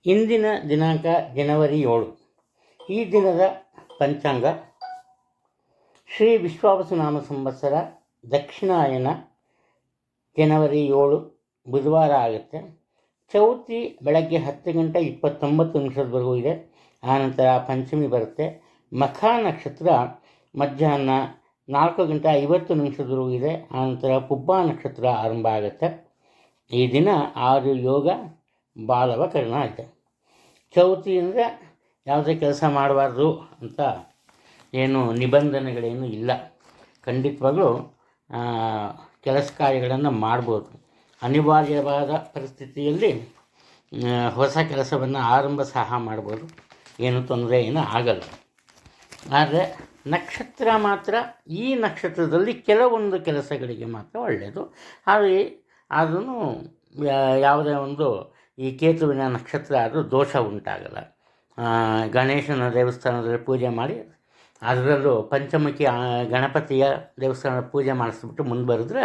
ಇಂದಿನ ದಿನಾಂಕ ಜನವರಿ 7. ಈ ದಿನದ ಪಂಚಾಂಗ ಶ್ರೀ ವಿಶ್ವಾವಸುನಾಮ ಸಂವತ್ಸರ ದಕ್ಷಿಣಾಯನ ಜನವರಿ 7 ಬುಧವಾರ ಆಗುತ್ತೆ. ಚೌತಿ ಬೆಳಗ್ಗೆ 10:29 ಇದೆ. ಆನಂತರ ಪಂಚಮಿ ಬರುತ್ತೆ. ಮಖ ನಕ್ಷತ್ರ ಮಧ್ಯಾಹ್ನ 4:50 ಇದೆ. ಆನಂತರ ಪುಬ್ಬ ನಕ್ಷತ್ರ ಆರಂಭ ಆಗುತ್ತೆ. ಈ ದಿನ 6 ಯೋಗ ಬಾಲವ ಕರ್ಣ ಇದೆ. ಚೌತಿ ಅಂದರೆ ಯಾವುದೇ ಕೆಲಸ ಮಾಡಬಾರ್ದು ಅಂತ ಏನು ನಿಬಂಧನೆಗಳೇನು ಇಲ್ಲ. ಖಂಡಿತವಾಗಲೂ ಕೆಲಸ ಕಾರ್ಯಗಳನ್ನು ಮಾಡ್ಬೋದು. ಅನಿವಾರ್ಯವಾದ ಪರಿಸ್ಥಿತಿಯಲ್ಲಿ ಹೊಸ ಕೆಲಸವನ್ನು ಆರಂಭ ಸಹ ಮಾಡ್ಬೋದು. ಏನು ತೊಂದರೆ ಏನೂ ಆಗಲ್ಲ. ಆದರೆ ನಕ್ಷತ್ರ ಮಾತ್ರ ಈ ನಕ್ಷತ್ರದಲ್ಲಿ ಕೆಲವೊಂದು ಕೆಲಸಗಳಿಗೆ ಮಾತ್ರ ಒಳ್ಳೆಯದು. ಆದರೆ ಅದನ್ನು ಯಾವುದೇ ಒಂದು ಈ ಕೇತುವಿನ ನಕ್ಷತ್ರ ಆದರೂ ದೋಷ ಉಂಟಾಗಲ್ಲ. ಗಣೇಶನ ದೇವಸ್ಥಾನದಲ್ಲಿ ಪೂಜೆ ಮಾಡಿ ಅದರಲ್ಲೂ ಪಂಚಮುಖಿ ಗಣಪತಿಯ ದೇವಸ್ಥಾನದ ಪೂಜೆ ಮಾಡಿಸ್ಬಿಟ್ಟು ಮುಂದೆ ಬರೆದ್ರೆ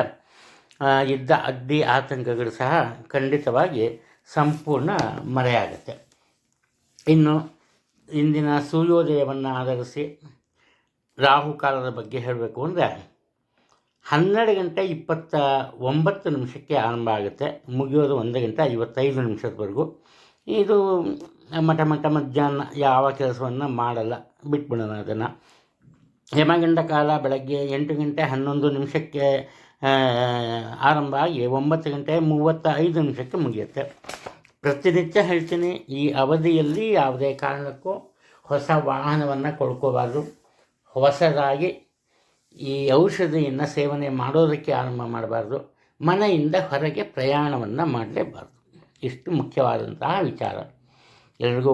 ಇದ್ದ ಅಡ್ಡಿ ಆತಂಕಗಳು ಸಹ ಖಂಡಿತವಾಗಿ ಸಂಪೂರ್ಣ ಮರೆಯಾಗುತ್ತೆ. ಇನ್ನು ಇಂದಿನ ಸೂರ್ಯೋದಯವನ್ನು ಆಧರಿಸಿ ರಾಹುಕಾಲದ ಬಗ್ಗೆ ಹೇಳಬೇಕು ಅಂದರೆ 12:29 ಆರಂಭ ಆಗುತ್ತೆ. ಮುಗಿಯೋದು 1:55 ಇದು ಮಠ ಮಧ್ಯಾಹ್ನ ಯಾವ ಕೆಲಸವನ್ನು ಮಾಡಲ್ಲ, ಬಿಟ್ಬಿಡೋಣ ಅದನ್ನು. ಯಮಗಂಡ ಕಾಲ ಬೆಳಗ್ಗೆ 8:11 ಆರಂಭ ಆಗಿ 9:35 ಮುಗಿಯುತ್ತೆ. ಪ್ರತಿನಿತ್ಯ ಹೇಳ್ತೀನಿ, ಈ ಅವಧಿಯಲ್ಲಿ ಯಾವುದೇ ಕಾರಣಕ್ಕೂ ಹೊಸ ವಾಹನವನ್ನು ಕೊಳ್ಳಕೋಬಾರ್ದು. ಹೊಸದಾಗಿ ಈ ಔಷಧಿಯನ್ನು ಸೇವನೆ ಮಾಡೋದಕ್ಕೆ ಆರಂಭ ಮಾಡಬಾರ್ದು. ಮನೆಯಿಂದ ಹೊರಗೆ ಪ್ರಯಾಣವನ್ನು ಮಾಡಲೇಬಾರ್ದು. ಇಷ್ಟು ಮುಖ್ಯವಾದಂತಹ ವಿಚಾರ. ಎಲ್ರಿಗೂ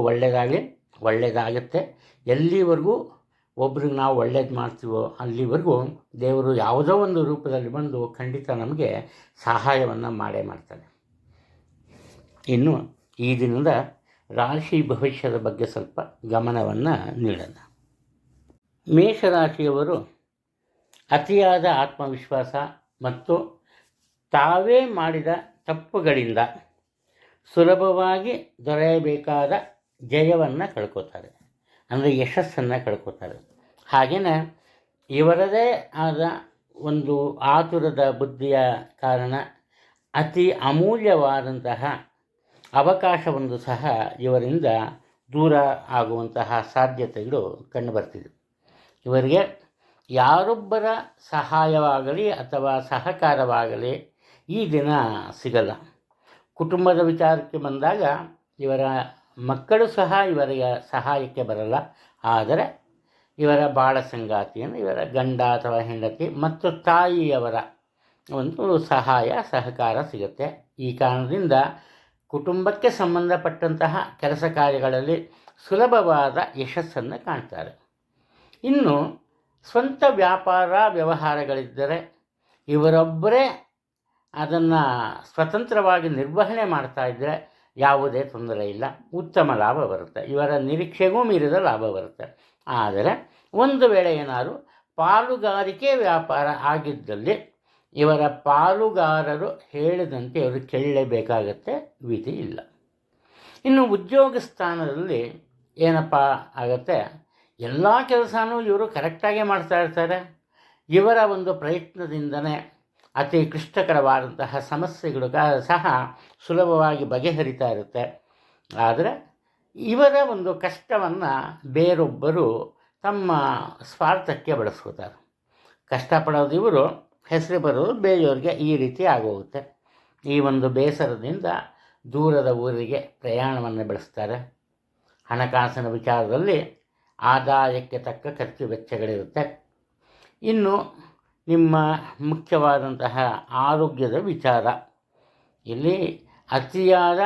ಒಳ್ಳೆಯದಾಗತ್ತೆ. ಎಲ್ಲಿವರೆಗೂ ಒಬ್ರಿಗೆ ನಾವು ಒಳ್ಳೇದು ಮಾಡ್ತೀವೋ ಅಲ್ಲಿವರೆಗೂ ದೇವರು ಯಾವುದೋ ಒಂದು ರೂಪದಲ್ಲಿ ಬಂದು ಖಂಡಿತ ನಮಗೆ ಸಹಾಯವನ್ನು ಮಾಡೇ ಮಾಡ್ತಾನೆ. ಇನ್ನು ಈ ದಿನದ ರಾಶಿ ಭವಿಷ್ಯದ ಬಗ್ಗೆ ಸ್ವಲ್ಪ ಗಮನವನ್ನು ನೀಡೋಣ. ಮೇಷರಾಶಿಯವರು ಅತಿಯಾದ ಆತ್ಮವಿಶ್ವಾಸ ಮತ್ತು ತಾವೇ ಮಾಡಿದ ತಪ್ಪುಗಳಿಂದ ಸುಲಭವಾಗಿ ದೊರೆಯಬೇಕಾದ ಜಯವನ್ನು ಕಳ್ಕೋತಾರೆ, ಅಂದರೆ ಯಶಸ್ಸನ್ನು ಕಳ್ಕೋತಾರೆ. ಹಾಗೆಯೇ ಇವರದೇ ಆದ ಒಂದು ಆತುರದ ಬುದ್ಧಿಯ ಕಾರಣ ಅತಿ ಅಮೂಲ್ಯವಾದಂತಹ ಅವಕಾಶವೊಂದು ಸಹ ಇವರಿಂದ ದೂರ ಆಗುವಂತಹ ಸಾಧ್ಯತೆಗಳು ಕಂಡುಬರ್ತಿದೆ. ಇವರಿಗೆ ಯಾರೊಬ್ಬರ ಸಹಾಯವಾಗಲಿ ಅಥವಾ ಸಹಕಾರವಾಗಲಿ ಈ ದಿನ ಸಿಗಲ್ಲ. ಕುಟುಂಬದ ವಿಚಾರಕ್ಕೆ ಬಂದಾಗ ಇವರ ಮಕ್ಕಳು ಸಹ ಇವರಿಗೆ ಸಹಾಯಕ್ಕೆ ಬರಲ್ಲ. ಆದರೆ ಇವರ ಬಾಳ ಸಂಗಾತಿಯನ್ನು ಇವರ ಗಂಡ ಅಥವಾ ಹೆಂಡತಿ ಮತ್ತು ತಾಯಿಯವರ ಒಂದು ಸಹಕಾರ ಸಿಗುತ್ತೆ. ಈ ಕಾರಣದಿಂದ ಕುಟುಂಬಕ್ಕೆ ಸಂಬಂಧಪಟ್ಟಂತಹ ಕೆಲಸ ಕಾರ್ಯಗಳಲ್ಲಿ ಸುಲಭವಾದ ಯಶಸ್ಸನ್ನು ಕಾಣ್ತಾರೆ. ಇನ್ನು ಸ್ವಂತ ವ್ಯಾಪಾರ ವ್ಯವಹಾರಗಳಿದ್ದರೆ ಇವರೊಬ್ಬರೇ ಅದನ್ನು ಸ್ವತಂತ್ರವಾಗಿ ನಿರ್ವಹಣೆ ಮಾಡ್ತಾ ಇದ್ದರೆ ಯಾವುದೇ ತೊಂದರೆ ಇಲ್ಲ, ಉತ್ತಮ ಲಾಭ ಬರುತ್ತೆ. ಇವರ ನಿರೀಕ್ಷೆಗೂ ಮೀರಿದ ಲಾಭ ಬರುತ್ತೆ. ಆದರೆ ಒಂದು ವೇಳೆ ಏನಾದರೂ ಪಾಲುಗಾರಿಕೆ ವ್ಯಾಪಾರ ಆಗಿದ್ದಲ್ಲಿ ಇವರ ಪಾಲುಗಾರರು ಹೇಳಿದಂತೆ ಇವರು ಕೇಳಲೇಬೇಕಾಗತ್ತೆ, ವಿಧಿ ಇಲ್ಲ. ಇನ್ನು ಉದ್ಯೋಗ ಸ್ಥಾನದಲ್ಲಿ ಏನಪ್ಪ ಆಗುತ್ತೆ, ಎಲ್ಲ ಕೆಲಸನೂ ಇವರು ಕರೆಕ್ಟಾಗೇ ಮಾಡ್ತಾ ಇರ್ತಾರೆ. ಇವರ ಒಂದು ಪ್ರಯತ್ನದಿಂದನೇ ಅತಿ ಕ್ಲಿಷ್ಟಕರವಾದಂತಹ ಸಮಸ್ಯೆಗಳು ಸಹ ಸುಲಭವಾಗಿ ಬಗೆಹರಿತಾ ಇರುತ್ತೆ. ಆದರೆ ಇವರ ಒಂದು ಕಷ್ಟವನ್ನು ಬೇರೊಬ್ಬರು ತಮ್ಮ ಸ್ವಾರ್ಥಕ್ಕೆ ಬಳಸ್ಕೋತಾರೆ. ಕಷ್ಟಪಡೋದು ಇವರು, ಹೆಸರು ಬರೋದು ಬೇರೆಯವ್ರಿಗೆ, ಈ ರೀತಿ ಆಗೋಗುತ್ತೆ. ಈ ಒಂದು ಬೇಸರದಿಂದ ದೂರದ ಊರಿಗೆ ಪ್ರಯಾಣವನ್ನು ಬೆಳೆಸ್ತಾರೆ. ಹಣಕಾಸಿನ ವಿಚಾರದಲ್ಲಿ ಆದಾಯಕ್ಕೆ ತಕ್ಕ ಖರ್ಚು ವೆಚ್ಚಗಳಿರುತ್ತೆ. ಇನ್ನು ನಿಮ್ಮ ಮುಖ್ಯವಾದಂತಹ ಆರೋಗ್ಯದ ವಿಚಾರ, ಇಲ್ಲಿ ಅತಿಯಾದ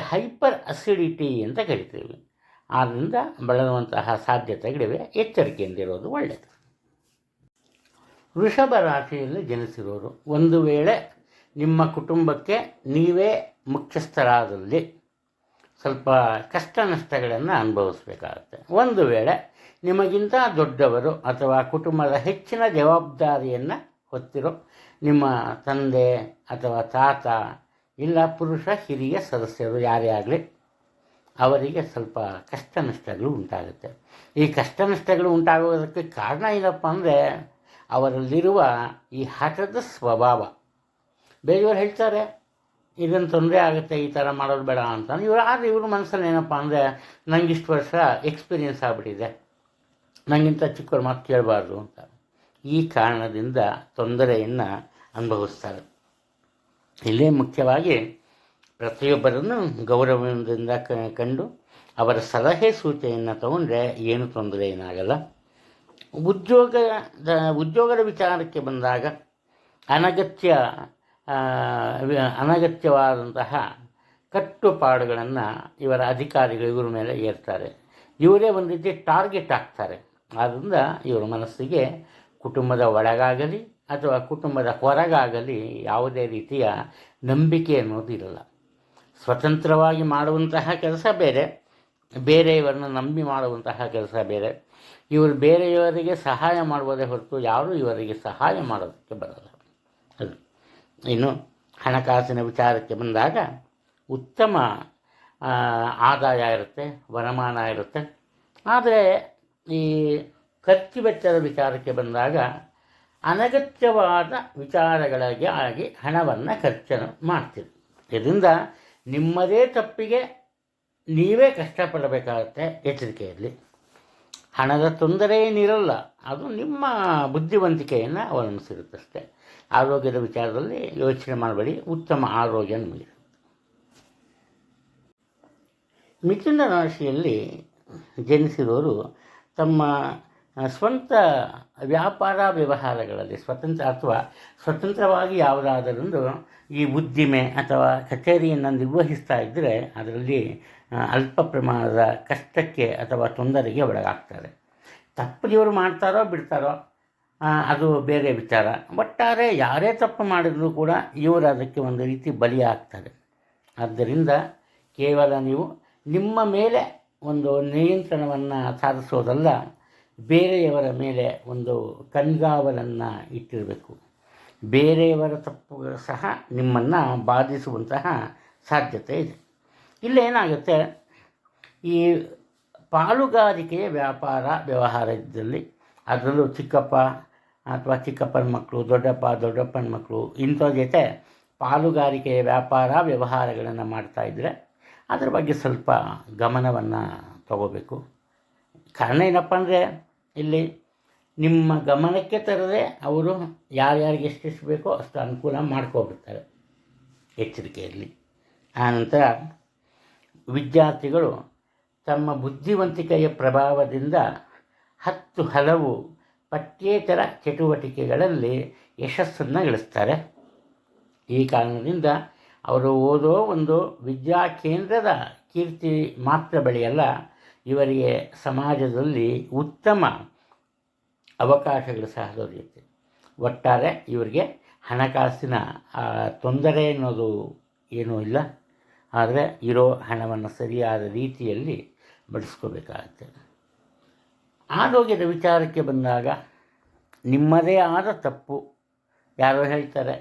ಹೈಪರ್ ಅಸಿಡಿಟಿ ಅಂತ ಕರಿತೀವಿ. ಆದ್ದರಿಂದ ಬಳಲುವಂತಹ ಸಾಧ್ಯತೆಗಳಿವೆ. ಎಚ್ಚರಿಕೆಯಿಂದಿರೋದು ಒಳ್ಳೆಯದು. ವೃಷಭ ರಾಶಿಯಲ್ಲಿ ಜನಿಸಿರೋರು, ಒಂದು ವೇಳೆ ನಿಮ್ಮ ಕುಟುಂಬಕ್ಕೆ ನೀವೇ ಮುಖ್ಯಸ್ಥರಾದಲ್ಲಿ ಸ್ವಲ್ಪ ಕಷ್ಟ ನಷ್ಟಗಳನ್ನು ಅನುಭವಿಸಬೇಕಾಗುತ್ತೆ. ಒಂದು ವೇಳೆ ನಿಮಗಿಂತ ದೊಡ್ಡವರು ಅಥವಾ ಕುಟುಂಬದ ಹೆಚ್ಚಿನ ಜವಾಬ್ದಾರಿಯನ್ನು ಹೊತ್ತಿರೋ ನಿಮ್ಮ ತಂದೆ ಅಥವಾ ತಾತ ಇಲ್ಲ ಪುರುಷ ಹಿರಿಯ ಸದಸ್ಯರು ಯಾರೇ ಆಗಲಿ ಅವರಿಗೆ ಸ್ವಲ್ಪ ಕಷ್ಟ ನಷ್ಟಗಳು ಉಂಟಾಗುತ್ತೆ. ಈ ಕಷ್ಟ ನಷ್ಟಗಳು ಉಂಟಾಗೋದಕ್ಕೆ ಕಾರಣ ಏನಪ್ಪ ಅಂದರೆ ಅವರಲ್ಲಿರುವ ಈ ಹಠದ ಸ್ವಭಾವ. ಬೇರೆಯವರು ಹೇಳ್ತಾರೆ ಇದನ್ನು ತೊಂದರೆ ಆಗುತ್ತೆ, ಈ ಥರ ಮಾಡೋದು ಬೇಡ ಅಂತ. ಇವ್ರ ಮನಸ್ಸಲ್ಲಿ ಏನಪ್ಪ ಅಂದರೆ ನನಗಿಷ್ಟು ವರ್ಷ ಎಕ್ಸ್ಪೀರಿಯೆನ್ಸ್ ಆಗಿಬಿಟ್ಟಿದೆ, ನನಗಿಂತ ಚಿಕ್ಕವ್ರ ಮಾತು ಕೇಳಬಾರ್ದು ಅಂತ. ಈ ಕಾರಣದಿಂದ ತೊಂದರೆಯನ್ನು ಅನುಭವಿಸ್ತಾರೆ. ಇಲ್ಲೇ ಮುಖ್ಯವಾಗಿ ಪ್ರತಿಯೊಬ್ಬರನ್ನು ಗೌರವದಿಂದ ಕಂಡು ಅವರ ಸಲಹೆ ಸೂಚನೆಯನ್ನು ತಗೊಂಡ್ರೆ ಏನು ತೊಂದರೆ ಏನಾಗಲ್ಲ. ಉದ್ಯೋಗದ ವಿಚಾರಕ್ಕೆ ಬಂದಾಗ ಅನಗತ್ಯವಾದಂತಹ ಕಟ್ಟುಪಾಡುಗಳನ್ನು ಇವರ ಅಧಿಕಾರಿಗಳು ಇವ್ರ ಮೇಲೆ ಏರ್ತಾರೆ. ಇವರೇ ಒಂದು ರೀತಿ ಟಾರ್ಗೆಟ್ ಆಗ್ತಾರೆ. ಆದ್ದರಿಂದ ಇವರ ಮನಸ್ಸಿಗೆ ಕುಟುಂಬದ ಒಳಗಾಗಲಿ ಅಥವಾ ಕುಟುಂಬದ ಹೊರಗಾಗಲಿ ಯಾವುದೇ ರೀತಿಯ ನಂಬಿಕೆ ಅನ್ನೋದು ಇರಲ್ಲ. ಸ್ವತಂತ್ರವಾಗಿ ಮಾಡುವಂತಹ ಕೆಲಸ ಬೇರೆ, ಬೇರೆಯವರನ್ನು ನಂಬಿ ಮಾಡುವಂತಹ ಕೆಲಸ ಬೇರೆ. ಇವರು ಬೇರೆಯವರಿಗೆ ಸಹಾಯ ಮಾಡುವುದೇ ಹೊರತು ಯಾರೂ ಇವರಿಗೆ ಸಹಾಯ ಮಾಡೋದಕ್ಕೆ ಬರಲ್ಲ. ಅದು ಇನ್ನು ಹಣಕಾಸಿನ ವಿಚಾರಕ್ಕೆ ಬಂದಾಗ ಉತ್ತಮ ಆದಾಯ ಇರುತ್ತೆ, ವರಮಾನ ಇರುತ್ತೆ. ಆದರೆ ಈ ಖರ್ಚು ವೆಚ್ಚದ ವಿಚಾರಕ್ಕೆ ಬಂದಾಗ ಅನಗತ್ಯವಾದ ವಿಚಾರಗಳಿಗೆ ಆಗಿ ಹಣವನ್ನು ಖರ್ಚನ್ನು ಮಾಡ್ತೀರಿ. ಇದರಿಂದ ನಿಮ್ಮದೇ ತಪ್ಪಿಗೆ ನೀವೇ ಕಷ್ಟಪಡಬೇಕಾಗತ್ತೆ. ಎಚ್ಚರಿಕೆಯಲ್ಲಿ ಹಣದ ತೊಂದರೆ ಏನಿರಲ್ಲ, ಅದು ನಿಮ್ಮ ಬುದ್ಧಿವಂತಿಕೆಯನ್ನು ಅವಲಂಬಿಸಿರುತ್ತಷ್ಟೇ. ಆರೋಗ್ಯದ ವಿಚಾರದಲ್ಲಿ ಯೋಚನೆ ಮಾಡಬೇಡಿ, ಉತ್ತಮ ಆರೋಗ್ಯ ನಿಮಗೆ. ಮಿಥುನ ರಾಶಿಯಲ್ಲಿ ಜನಿಸಿದವರು ತಮ್ಮ ಸ್ವಂತ ವ್ಯಾಪಾರ ವ್ಯವಹಾರಗಳಲ್ಲಿ ಸ್ವತಂತ್ರವಾಗಿ ಯಾವುದಾದರೊಂದು ಈ ಉದ್ದಿಮೆ ಅಥವಾ ಕಚೇರಿಯನ್ನು ನಿರ್ವಹಿಸ್ತಾ ಇದ್ದರೆ ಅದರಲ್ಲಿ ಅಲ್ಪ ಪ್ರಮಾಣದ ಕಷ್ಟಕ್ಕೆ ಅಥವಾ ತೊಂದರೆಗೆ ಒಳಗಾಗ್ತಾರೆ. ತಪ್ಪು ಇವರು ಮಾಡ್ತಾರೋ ಬಿಡ್ತಾರೋ ಅದು ಬೇರೆ ವಿಚಾರ. ಒಟ್ಟಾರೆ ಯಾರೇ ತಪ್ಪು ಮಾಡಿದರೂ ಕೂಡ ಇವರು ಅದಕ್ಕೆ ಒಂದು ರೀತಿ ಬಲಿಯಾಗ್ತಾರೆ. ಆದ್ದರಿಂದ ಕೇವಲ ನೀವು ನಿಮ್ಮ ಮೇಲೆ ಒಂದು ನಿಯಂತ್ರಣವನ್ನು ಸಾಧಿಸೋದಲ್ಲ, ಬೇರೆಯವರ ಮೇಲೆ ಒಂದು ಕಣ್ಗಾವಲನ್ನು ಇಟ್ಟಿರಬೇಕು. ಬೇರೆಯವರ ತಪ್ಪುಗಳು ಸಹ ನಿಮ್ಮನ್ನು ಬಾಧಿಸುವಂತಹ ಸಾಧ್ಯತೆ ಇದೆ. ಇಲ್ಲೇನಾಗುತ್ತೆ, ಈ ಪಾಲುಗಾರಿಕೆಯ ವ್ಯಾಪಾರ ವ್ಯವಹಾರದಲ್ಲಿ ಅದರಲ್ಲೂ ಚಿಕ್ಕಪ್ಪ ಅಥವಾ ಚಿಕ್ಕಪ್ಪನ ಮಕ್ಕಳು, ದೊಡ್ಡಪ್ಪನ ಮಕ್ಕಳು ಇಂಥವ್ರ ಜೊತೆ ಪಾಲುಗಾರಿಕೆಯ ವ್ಯಾಪಾರ ವ್ಯವಹಾರಗಳನ್ನು ಮಾಡ್ತಾಯಿದ್ರೆ ಅದರ ಬಗ್ಗೆ ಸ್ವಲ್ಪ ಗಮನವನ್ನು ತಗೋಬೇಕು. ಕಾರಣ ಏನಪ್ಪ ಅಂದರೆ ಇಲ್ಲಿ ನಿಮ್ಮ ಗಮನಕ್ಕೆ ತರದೆ ಅವರು ಯಾರ್ಯಾರಿಗೆ ಎಷ್ಟೆಷ್ಟು ಬೇಕೋ ಅಷ್ಟು ಅನುಕೂಲ ಮಾಡ್ಕೊಬಿಡ್ತಾರೆ. ಎಚ್ಚರಿಕೆಯಲ್ಲಿ. ಆನಂತರ ವಿದ್ಯಾರ್ಥಿಗಳು ತಮ್ಮ ಬುದ್ಧಿವಂತಿಕೆಯ ಪ್ರಭಾವದಿಂದ ಹಲವು ಪಠ್ಯೇತರ ಚಟುವಟಿಕೆಗಳಲ್ಲಿ ಯಶಸ್ಸನ್ನು ಗಳಿಸ್ತಾರೆ. ಈ ಕಾರಣದಿಂದ ಅವರು ಓದೋ ಒಂದು ವಿದ್ಯಾಕೇಂದ್ರದ ಕೀರ್ತಿ ಮಾತ್ರ ಬೆಳೆಯಲ್ಲ, ಇವರಿಗೆ ಸಮಾಜದಲ್ಲಿ ಉತ್ತಮ ಅವಕಾಶಗಳು ಸಹ ದೊರೆಯುತ್ತೆ. ಒಟ್ಟಾರೆ ಇವರಿಗೆ ಹಣಕಾಸಿನ ತೊಂದರೆ ಅನ್ನೋದು ಏನೂ ಇಲ್ಲ. ಆದರೆ ಇರೋ ಹಣವನ್ನು ಸರಿಯಾದ ರೀತಿಯಲ್ಲಿ ಬಳಸ್ಕೋಬೇಕಾಗತ್ತೆ. ಆರೋಗ್ಯದ ವಿಚಾರಕ್ಕೆ ಬಂದಾಗ ನಿಮ್ಮದೇ ಆದ ತಪ್ಪು. ಯಾರೋ ಹೇಳ್ತಾರೆ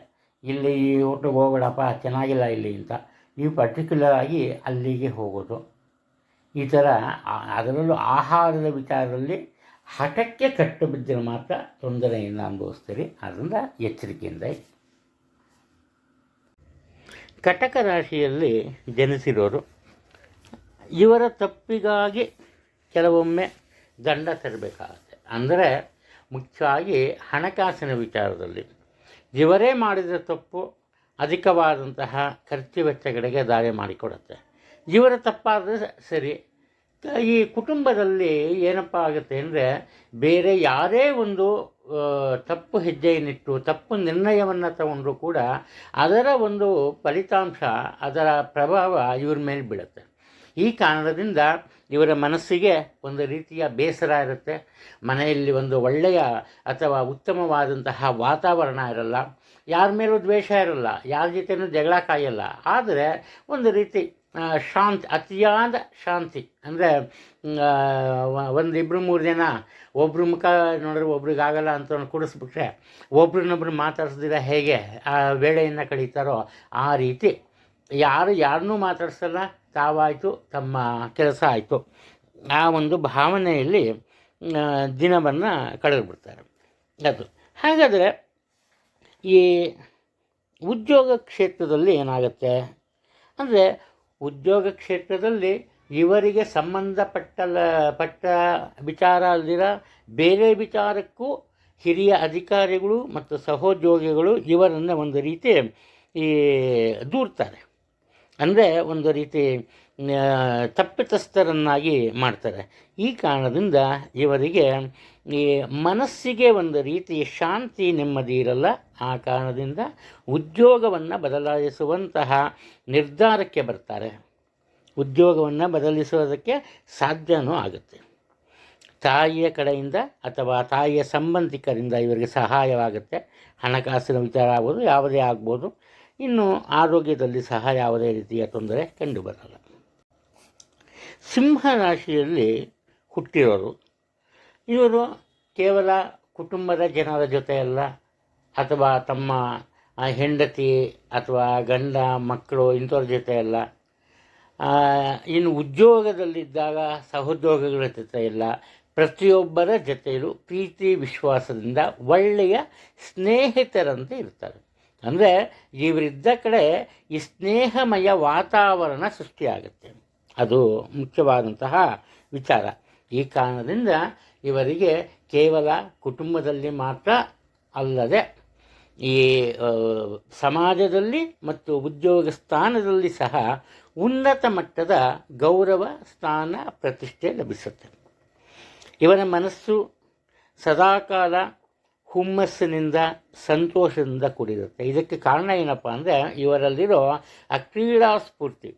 ಇಲ್ಲಿ ಈ ಹೋಟ್ಲಿಗೆ ಹೋಗೋಣಪ್ಪ ಚೆನ್ನಾಗಿಲ್ಲ ಇಲ್ಲಿ ಅಂತ, ನೀವು ಪರ್ಟಿಕ್ಯುಲರ್ ಆಗಿ ಅಲ್ಲಿಗೆ ಹೋಗೋದು. ಈ ಥರ ಅದರಲ್ಲೂ ಆಹಾರದ ವಿಚಾರದಲ್ಲಿ ಹಠಕ್ಕೆ ಕಟ್ಟು ಬಿದ್ದರೆ ಮಾತ್ರ ತೊಂದರೆಯನ್ನು ಅನುಭವಿಸ್ತೀರಿ. ಆದ್ದರಿಂದ ಎಚ್ಚರಿಕೆಯಿಂದ ಇರಿ. ಕಟಕ ರಾಶಿಯಲ್ಲಿ ಜನಿಸಿರೋರು ಇವರ ತಪ್ಪಿಗಾಗಿ ಕೆಲವೊಮ್ಮೆ ದಂಡ ತೆರಬೇಕಾಗುತ್ತೆ. ಅಂದರೆ ಮುಖ್ಯವಾಗಿ ಹಣಕಾಸಿನ ವಿಚಾರದಲ್ಲಿ ಇವರೇ ಮಾಡಿದ ತಪ್ಪು ಅಧಿಕವಾದಂತಹ ಖರ್ಚು ವೆಚ್ಚಗಳಿಗೆ ದಾರಿ ಮಾಡಿಕೊಡುತ್ತೆ. ಇವರ ತಪ್ಪಾದರೆ ಸರಿ. ಈ ಕುಟುಂಬದಲ್ಲಿ ಏನಪ್ಪ ಆಗುತ್ತೆ ಅಂದರೆ ಬೇರೆ ಯಾರೇ ಒಂದು ತಪ್ಪು ಹೆಜ್ಜೆಯನ್ನಿಟ್ಟು ತಪ್ಪು ನಿರ್ಣಯವನ್ನು ತಗೊಂಡ್ರೂ ಕೂಡ ಅದರ ಒಂದು ಫಲಿತಾಂಶ, ಅದರ ಪ್ರಭಾವ ಇವ್ರ ಮೇಲೆ ಬೀಳುತ್ತೆ. ಈ ಕಾರಣದಿಂದ ಇವರ ಮನಸ್ಸಿಗೆ ಒಂದು ರೀತಿಯ ಬೇಸರ ಇರುತ್ತೆ. ಮನೆಯಲ್ಲಿ ಒಂದು ಒಳ್ಳೆಯ ಅಥವಾ ಉತ್ತಮವಾದಂತಹ ವಾತಾವರಣ ಇರಲ್ಲ, ಯಾರ ಮೇಲೂ ದ್ವೇಷ ಇರಲ್ಲ, ಯಾರ ಜೊತೆಯೂ ಜಗಳ ಕಾಯಲ್ಲ. ಆದರೆ ಒಂದು ರೀತಿ ಶಾಂತಿ, ಅತಿಯಾದ ಶಾಂತಿ. ಅಂದರೆ ಒಂದು 2-3 ಜನ ಒಬ್ರ ಮುಖ ನೋಡಿದ್ರೆ ಒಬ್ರಿಗಾಗಲ್ಲ ಅಂತ ಕೂಡಿಸ್ಬಿಟ್ರೆ ಒಬ್ರನ್ನೊಬ್ರು ಮಾತಾಡಿಸ್ದಿರ ಹೇಗೆ ಆ ವೇಳೆಯನ್ನು ಕಳೀತಾರೋ ಆ ರೀತಿ ಯಾರನ್ನೂ ಮಾತಾಡ್ಸಲ್ಲ, ತಾವಾಯಿತು ತಮ್ಮ ಕೆಲಸ ಆಯಿತು, ಆ ಒಂದು ಭಾವನೆಯಲ್ಲಿ ದಿನವನ್ನು ಕಳೆದುಬಿಡ್ತಾರೆ. ಅದು ಹಾಗಾದರೆ ಈ ಉದ್ಯೋಗ ಕ್ಷೇತ್ರದಲ್ಲಿ ಏನಾಗುತ್ತೆ ಅಂದರೆ, ಉದ್ಯೋಗ ಕ್ಷೇತ್ರದಲ್ಲಿ ಇವರಿಗೆ ಪಟ್ಟ ವಿಚಾರ ಅಲ್ದಿರ ಬೇರೆ ವಿಚಾರಕ್ಕೂ ಹಿರಿಯ ಅಧಿಕಾರಿಗಳು ಮತ್ತು ಸಹೋದ್ಯೋಗಿಗಳು ಇವರನ್ನು ಒಂದು ರೀತಿ ದೂರ್ತಾರೆ. ಅಂದರೆ ಒಂದು ರೀತಿ ತಪ್ಪಿತಸ್ಥರನ್ನಾಗಿ ಮಾಡ್ತಾರೆ. ಈ ಕಾರಣದಿಂದ ಇವರಿಗೆ ಈ ಮನಸ್ಸಿಗೆ ಒಂದು ರೀತಿ ಶಾಂತಿ ನೆಮ್ಮದಿ ಇರಲ್ಲ. ಆ ಕಾರಣದಿಂದ ಉದ್ಯೋಗವನ್ನು ಬದಲಾಯಿಸುವಂತಹ ನಿರ್ಧಾರಕ್ಕೆ ಬರ್ತಾರೆ. ಉದ್ಯೋಗವನ್ನು ಬದಲಿಸೋದಕ್ಕೆ ಸಾಧ್ಯವೂ ಆಗುತ್ತೆ. ತಾಯಿಯ ಕಡೆಯಿಂದ ಅಥವಾ ತಾಯಿಯ ಸಂಬಂಧಿಕರಿಂದ ಇವರಿಗೆ ಸಹಾಯವಾಗುತ್ತೆ. ಹಣಕಾಸಿನ ವಿಚಾರ ಆಗ್ಬೋದು, ಯಾವುದೇ ಆಗ್ಬೋದು. ಇನ್ನು ಆರೋಗ್ಯದಲ್ಲಿ ಸಹ ಯಾವುದೇ ರೀತಿಯ ತೊಂದರೆ ಕಂಡುಬರಲ್ಲ. ಸಿಂಹ ರಾಶಿಯಲ್ಲಿ ಹುಟ್ಟಿರೋರು ಇವರು ಕೇವಲ ಕುಟುಂಬದ ಜನರ ಜೊತೆಯಲ್ಲ, ಅಥವಾ ತಮ್ಮ ಹೆಂಡತಿ ಅಥವಾ ಗಂಡ ಮಕ್ಕಳು ಇಂಥವ್ರ ಜೊತೆ ಅಲ್ಲ, ಇನ್ನು ಉದ್ಯೋಗದಲ್ಲಿದ್ದಾಗ ಸಹೋದ್ಯೋಗಿಗಳ ಜೊತೆ ಇಲ್ಲ, ಪ್ರತಿಯೊಬ್ಬರ ಜೊತೆಯಲ್ಲೂ ಪ್ರೀತಿ ವಿಶ್ವಾಸದಿಂದ ಒಳ್ಳೆಯ ಸ್ನೇಹಿತರಂತೆ ಇರ್ತಾರೆ. ಅಂದರೆ ಇವರಿದ್ದ ಕಡೆ ಈ ಸ್ನೇಹಮಯ ವಾತಾವರಣ ಸೃಷ್ಟಿಯಾಗುತ್ತೆ. ಅದು ಮುಖ್ಯವಾದಂತಹ ವಿಚಾರ. ಈ ಕಾರಣದಿಂದ ಇವರಿಗೆ ಕೇವಲ ಕುಟುಂಬದಲ್ಲಿ ಮಾತ್ರ ಅಲ್ಲದೆ ಈ ಸಮಾಜದಲ್ಲಿ ಮತ್ತು ಉದ್ಯೋಗ ಸ್ಥಾನದಲ್ಲಿ ಸಹ ಉನ್ನತ ಮಟ್ಟದ ಗೌರವ ಸ್ಥಾನ ಪ್ರತಿಷ್ಠೆ ಲಭಿಸುತ್ತೆ. ಇವರ ಮನಸ್ಸು ಸದಾಕಾಲ ಹುಮ್ಮಸ್ಸಿನಿಂದ ಸಂತೋಷದಿಂದ ಕೂಡಿರುತ್ತೆ. ಇದಕ್ಕೆ ಕಾರಣ ಏನಪ್ಪ ಅಂದರೆ, ಇವರಲ್ಲಿರೋ ಆ ಕ್ರೀಡಾ ಸ್ಫೂರ್ತಿ.